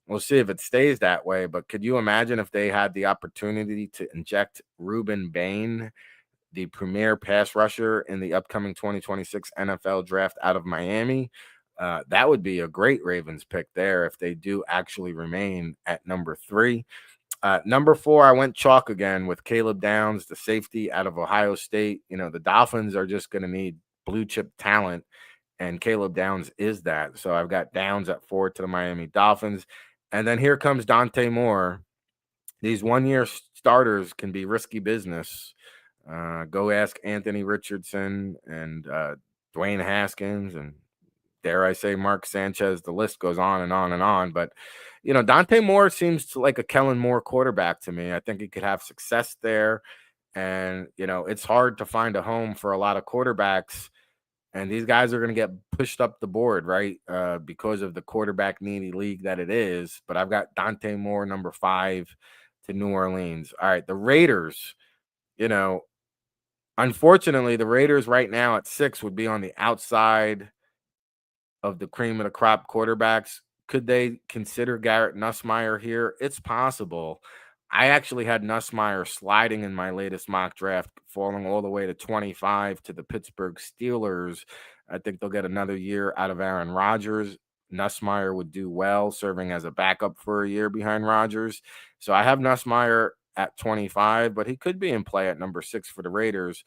[SPEAKER 1] We'll see if it stays that way. But could you imagine if they had the opportunity to inject Reuben Bain, the premier pass rusher in the upcoming 2026 NFL draft out of Miami? That would be a great Ravens pick there if they do actually remain at number 3. Number 4, I went chalk again with Caleb Downs, the safety out of Ohio State. The Dolphins are just going to need blue chip talent, and Caleb Downs is that. So I've got Downs at 4 to the Miami Dolphins. And then here comes Dante Moore. These one-year starters can be risky business. Go ask Anthony Richardson and Dwayne Haskins and, dare I say, Mark Sanchez. The list goes on and on and on. But, Dante Moore seems like a Kellen Moore quarterback to me. I think he could have success there. And, it's hard to find a home for a lot of quarterbacks. And these guys are going to get pushed up the board, right, because of the quarterback needy league that it is. But I've got Dante Moore, number 5 to New Orleans. All right, the Raiders, unfortunately, the Raiders right now at 6 would be on the outside of the cream of the crop quarterbacks. Could they consider Garrett Nussmeier here? It's possible. I actually had Nussmeier sliding in my latest mock draft, falling all the way to 25 to the Pittsburgh Steelers. I think they'll get another year out of Aaron Rodgers. Nussmeier would do well serving as a backup for a year behind Rodgers. So I have Nussmeier at 25, but he could be in play at number 6 for the Raiders.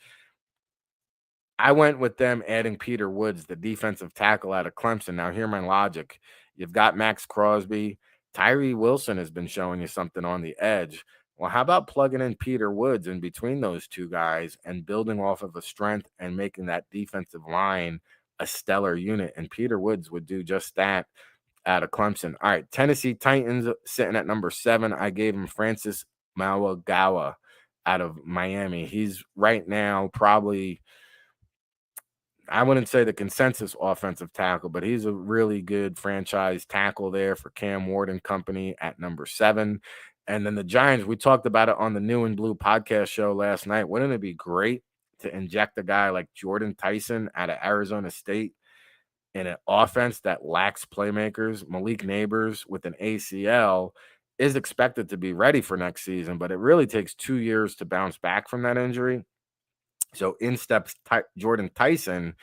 [SPEAKER 1] I went with them adding Peter Woods, the defensive tackle out of Clemson. Now, hear my logic. You've got Max Crosby. Tyree Wilson has been showing you something on the edge. Well, how about plugging in Peter Woods in between those two guys and building off of a strength and making that defensive line a stellar unit? And Peter Woods would do just that out of Clemson. All right, Tennessee Titans sitting at number 7. I gave him Francis Mauagawa out of Miami. He's right now probably, I wouldn't say the consensus offensive tackle, but he's a really good franchise tackle there for Cam Ward and company at number 7. And then the Giants, we talked about it on the New and Blue podcast show last night. Wouldn't it be great to inject a guy like Jordan Tyson out of Arizona State in an offense that lacks playmakers? Malik Neighbors with an ACL is expected to be ready for next season, but it really takes 2 years to bounce back from that injury. So in steps Jordan Tyson,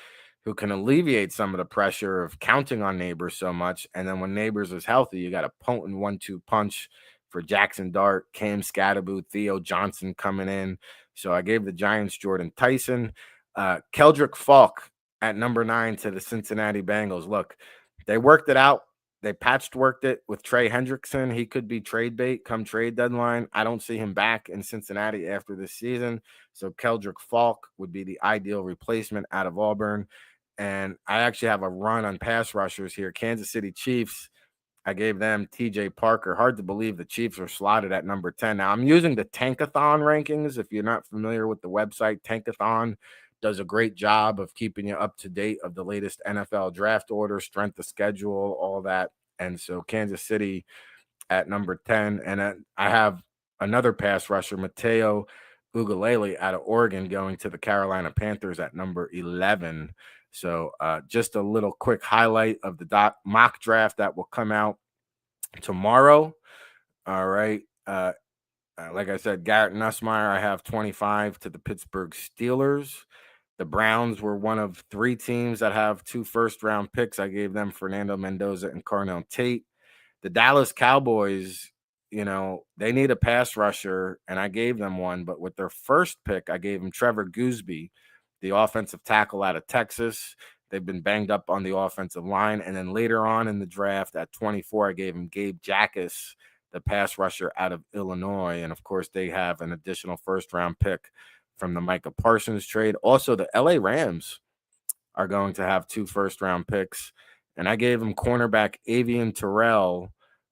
[SPEAKER 1] who can alleviate some of the pressure of counting on Neighbors so much. And then when Neighbors is healthy, you got a potent 1-2 punch for Jackson Dart, Cam Scatterboot, Theo Johnson coming in. So I gave the Giants Jordan Tyson. Keldrick Falk at number 9 to the Cincinnati Bengals. Look, they worked it out. They patchworked it with Trey Hendrickson. He could be trade bait come trade deadline. I don't see him back in Cincinnati after this season. So Keldrick Falk would be the ideal replacement out of Auburn. And I actually have a run on pass rushers here. Kansas City Chiefs, I gave them TJ Parker. Hard to believe the Chiefs are slotted at number 10. Now, I'm using the Tankathon rankings. If you're not familiar with the website, Tankathon does a great job of keeping you up to date of the latest NFL draft order, strength of schedule, all that. And so Kansas City at number 10. And I have another pass rusher, Mateo Ugalele out of Oregon, going to the Carolina Panthers at number 11. So just a little quick highlight of the mock draft that will come out tomorrow. All right. Like I said, Garrett Nussmeier, I have 25 to the Pittsburgh Steelers. The Browns were one of 3 teams that have 2 first-round picks. I gave them Fernando Mendoza and Carnell Tate. The Dallas Cowboys, they need a pass rusher, and I gave them one. But with their first pick, I gave them Trevor Gooseby, the offensive tackle out of Texas. They've been banged up on the offensive line. And then later on in the draft at 24, I gave them Gabe Jackas, the pass rusher out of Illinois. And, of course, they have an additional first-round pick from the Micah Parsons trade. Also, the LA Rams are going to have 2 first-round picks. And I gave them cornerback Avian Terrell.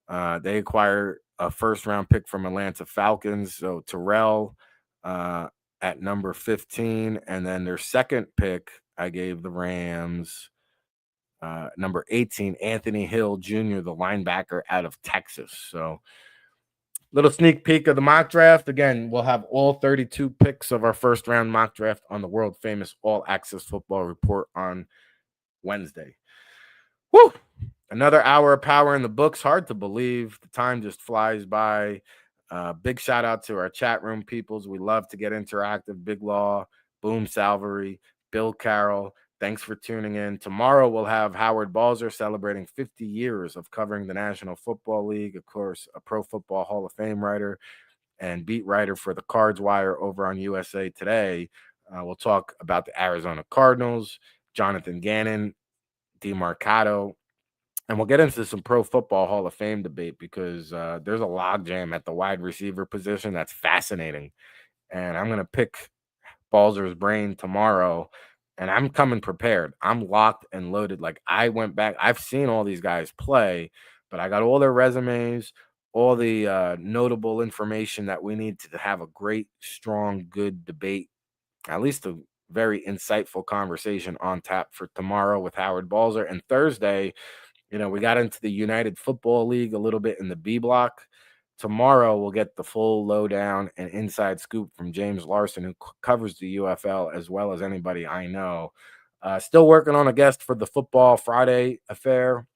[SPEAKER 1] They acquired a first-round pick from Atlanta Falcons. So Terrell at number 15. And then their second pick, I gave the Rams number 18, Anthony Hill Jr., the linebacker out of Texas. So little sneak peek of the mock draft. Again, we'll have all 32 picks of our first-round mock draft on the world-famous All Access Football Report on Wednesday. Woo! Another hour of power in the books. Hard to believe. The time just flies by. Big shout out to our chat room peoples. We love to get interactive. Big Law, Boom Salvery, Bill Carroll. Thanks for tuning in. Tomorrow we'll have Howard Balzer celebrating 50 years of covering the National Football League. Of course, a Pro Football Hall of Fame writer and beat writer for the Cards Wire over on USA Today. We'll talk about the Arizona Cardinals, Jonathan Gannon, DeMarcado, and we'll get into some Pro Football Hall of Fame debate because there's a logjam at the wide receiver position that's fascinating. And I'm going to pick Balzer's brain tomorrow, and I'm coming prepared. I'm locked and loaded. Like, I went back. I've seen all these guys play, but I got all their resumes, all the notable information that we need to have a great, strong, good debate, at least a very insightful conversation on tap for tomorrow with Howard Balzer. And Thursday, we got into the United Football League a little bit in the B block. Tomorrow, we'll get the full lowdown and inside scoop from James Larson, who covers the UFL as well as anybody I know. Still working on a guest for the Football Friday affair.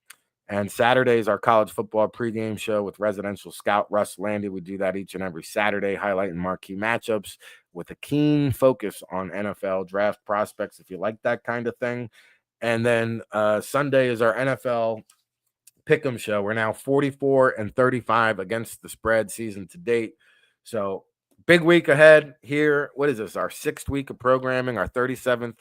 [SPEAKER 1] And Saturday is our college football pregame show with residential scout Russ Landy. We do that each and every Saturday, highlighting marquee matchups with a keen focus on NFL draft prospects, if you like that kind of thing. And then Sunday is our NFL Pick'em show. We're now 44-35 against the spread season to date. So big week ahead here. What is this? Our 6th week of programming, our 37th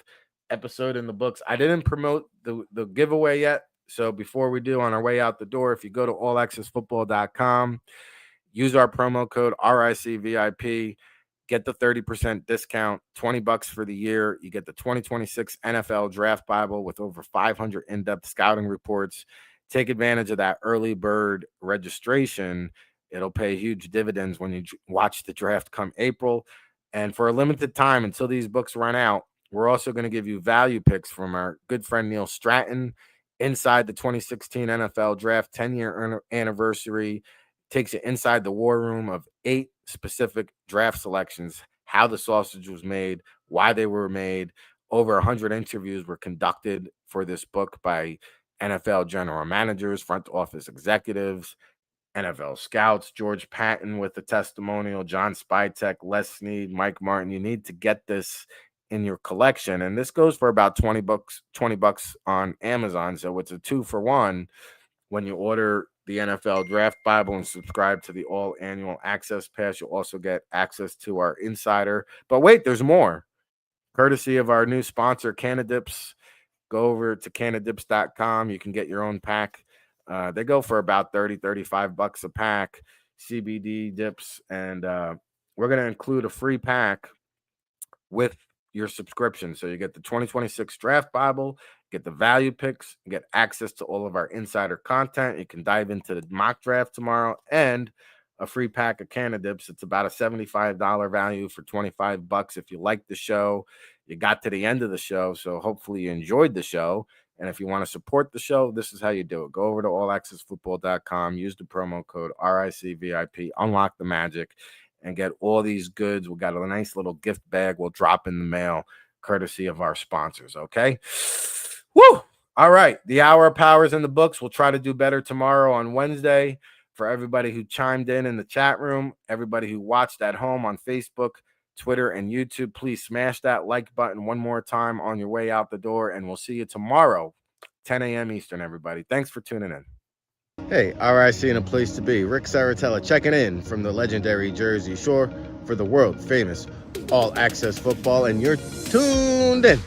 [SPEAKER 1] episode in the books. I didn't promote the giveaway yet. So before we do, on our way out the door, if you go to allaccessfootball.com, use our promo code RICVIP, get the 30% discount, $20 for the year. You get the 2026 NFL Draft Bible with over 500 in-depth scouting reports. Take advantage of that early bird registration. It'll pay huge dividends when you watch the draft come April. And for a limited time until these books run out, we're also going to give you value picks from our good friend Neil Stratton inside the 2016 NFL Draft 10-year anniversary. Takes you inside the war room of 8 specific draft selections, how the sausage was made, why they were made. Over 100 interviews were conducted for this book by NFL general managers, front office executives, NFL scouts, George Patton with the testimonial, John Spytek, Les Snead, Mike Martin. You need to get this in your collection. And this goes for about $20 on Amazon. So it's a 2-for-1 when you order the NFL Draft Bible and subscribe to the all annual access pass. You'll also get access to our insider. But wait, there's more. Courtesy of our new sponsor, Canadips. Go over to canadips.com. You can get your own pack. They go for about $30-35 a pack, CBD dips. And we're going to include a free pack with your subscription. So you get the 2026 Draft Bible, get the value picks, get access to all of our insider content. You can dive into the mock draft tomorrow. And, a free pack of Canna Dips. It's about a $75 value for $25. If you like the show, you got to the end of the show, so hopefully you enjoyed the show. And if you want to support the show, this is how you do it. Go over to allaccessfootball.com, use the promo code RICVIP, unlock the magic, and get all these goods. We got a nice little gift bag we'll drop in the mail, courtesy of our sponsors, okay? Woo! All right, the hour of power is in the books. We'll try to do better tomorrow on Wednesday. For everybody who chimed in the chat room, everybody who watched at home on Facebook, Twitter, and YouTube, please smash that like button one more time on your way out the door, and we'll see you tomorrow, 10 a.m. Eastern, everybody. Thanks for tuning in. Hey, RIC in a place to be. Ric Serritella checking in from the legendary Jersey Shore for the world-famous All Access Football, and you're tuned in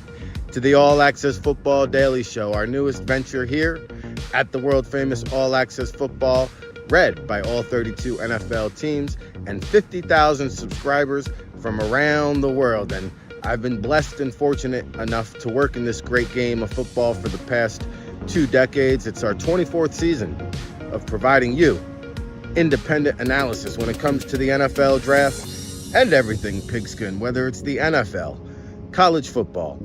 [SPEAKER 1] to the All Access Football Daily Show, our newest venture here at the world-famous All Access Football, read by all 32 NFL teams and 50,000 subscribers from around the world. And I've been blessed and fortunate enough to work in this great game of football for the past 2 decades. It's our 24th season of providing you independent analysis when it comes to the NFL draft and everything pigskin, whether it's the NFL, college football,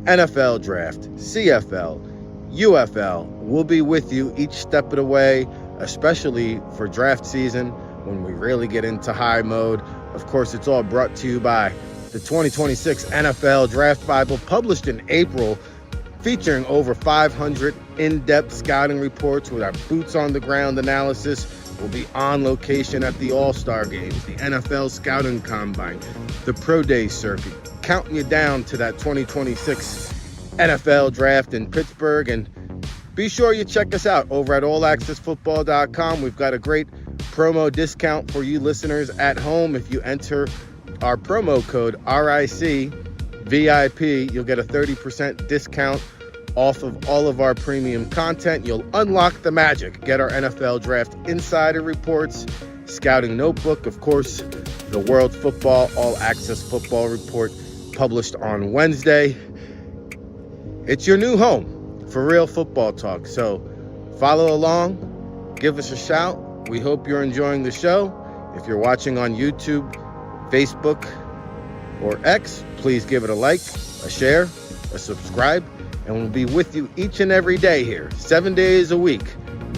[SPEAKER 1] NFL draft, CFL, UFL. We'll be with you each step of the way, especially for draft season when we really get into high mode. Of course, it's all brought to you by the 2026 NFL Draft Bible, published in April, featuring over 500 in-depth scouting reports with our boots-on-the-ground analysis. We'll be on location at the All-Star Games, the NFL Scouting Combine, the Pro Day circuit, counting you down to that 2026 NFL Draft in Pittsburgh. And be sure you check us out over at allaccessfootball.com. We've got a great promo discount for you listeners at home. If you enter our promo code RICVIP, you'll get a 30% discount off of all of our premium content. You'll unlock the magic. Get our NFL Draft Insider Reports, Scouting Notebook, of course, the World Football All Access Football Report, published on Wednesday. It's your new home for real football talk. So follow along, give us a shout. We hope you're enjoying the show. If you're watching on YouTube, Facebook, or X, please give it a like, a share, a subscribe, and we'll be with you each and every day here, 7 days a week,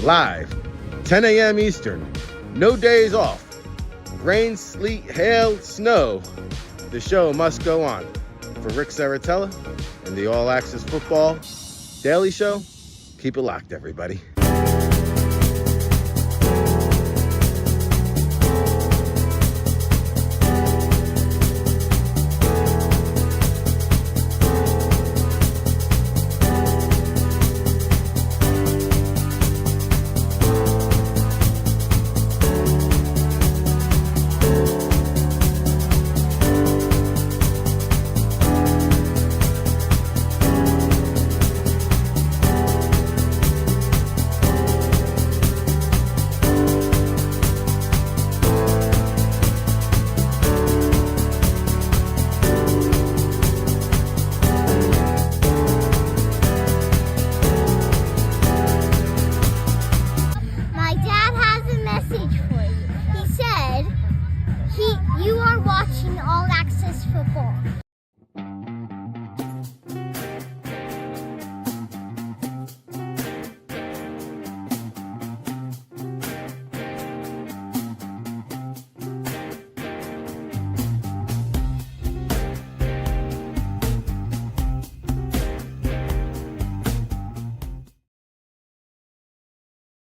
[SPEAKER 1] live, 10 a.m. Eastern, no days off, rain, sleet, hail, snow. The show must go on. For Ric Serritella and the All Access Football Daily Show, keep it locked, everybody.
[SPEAKER 2] You are watching All Access Football.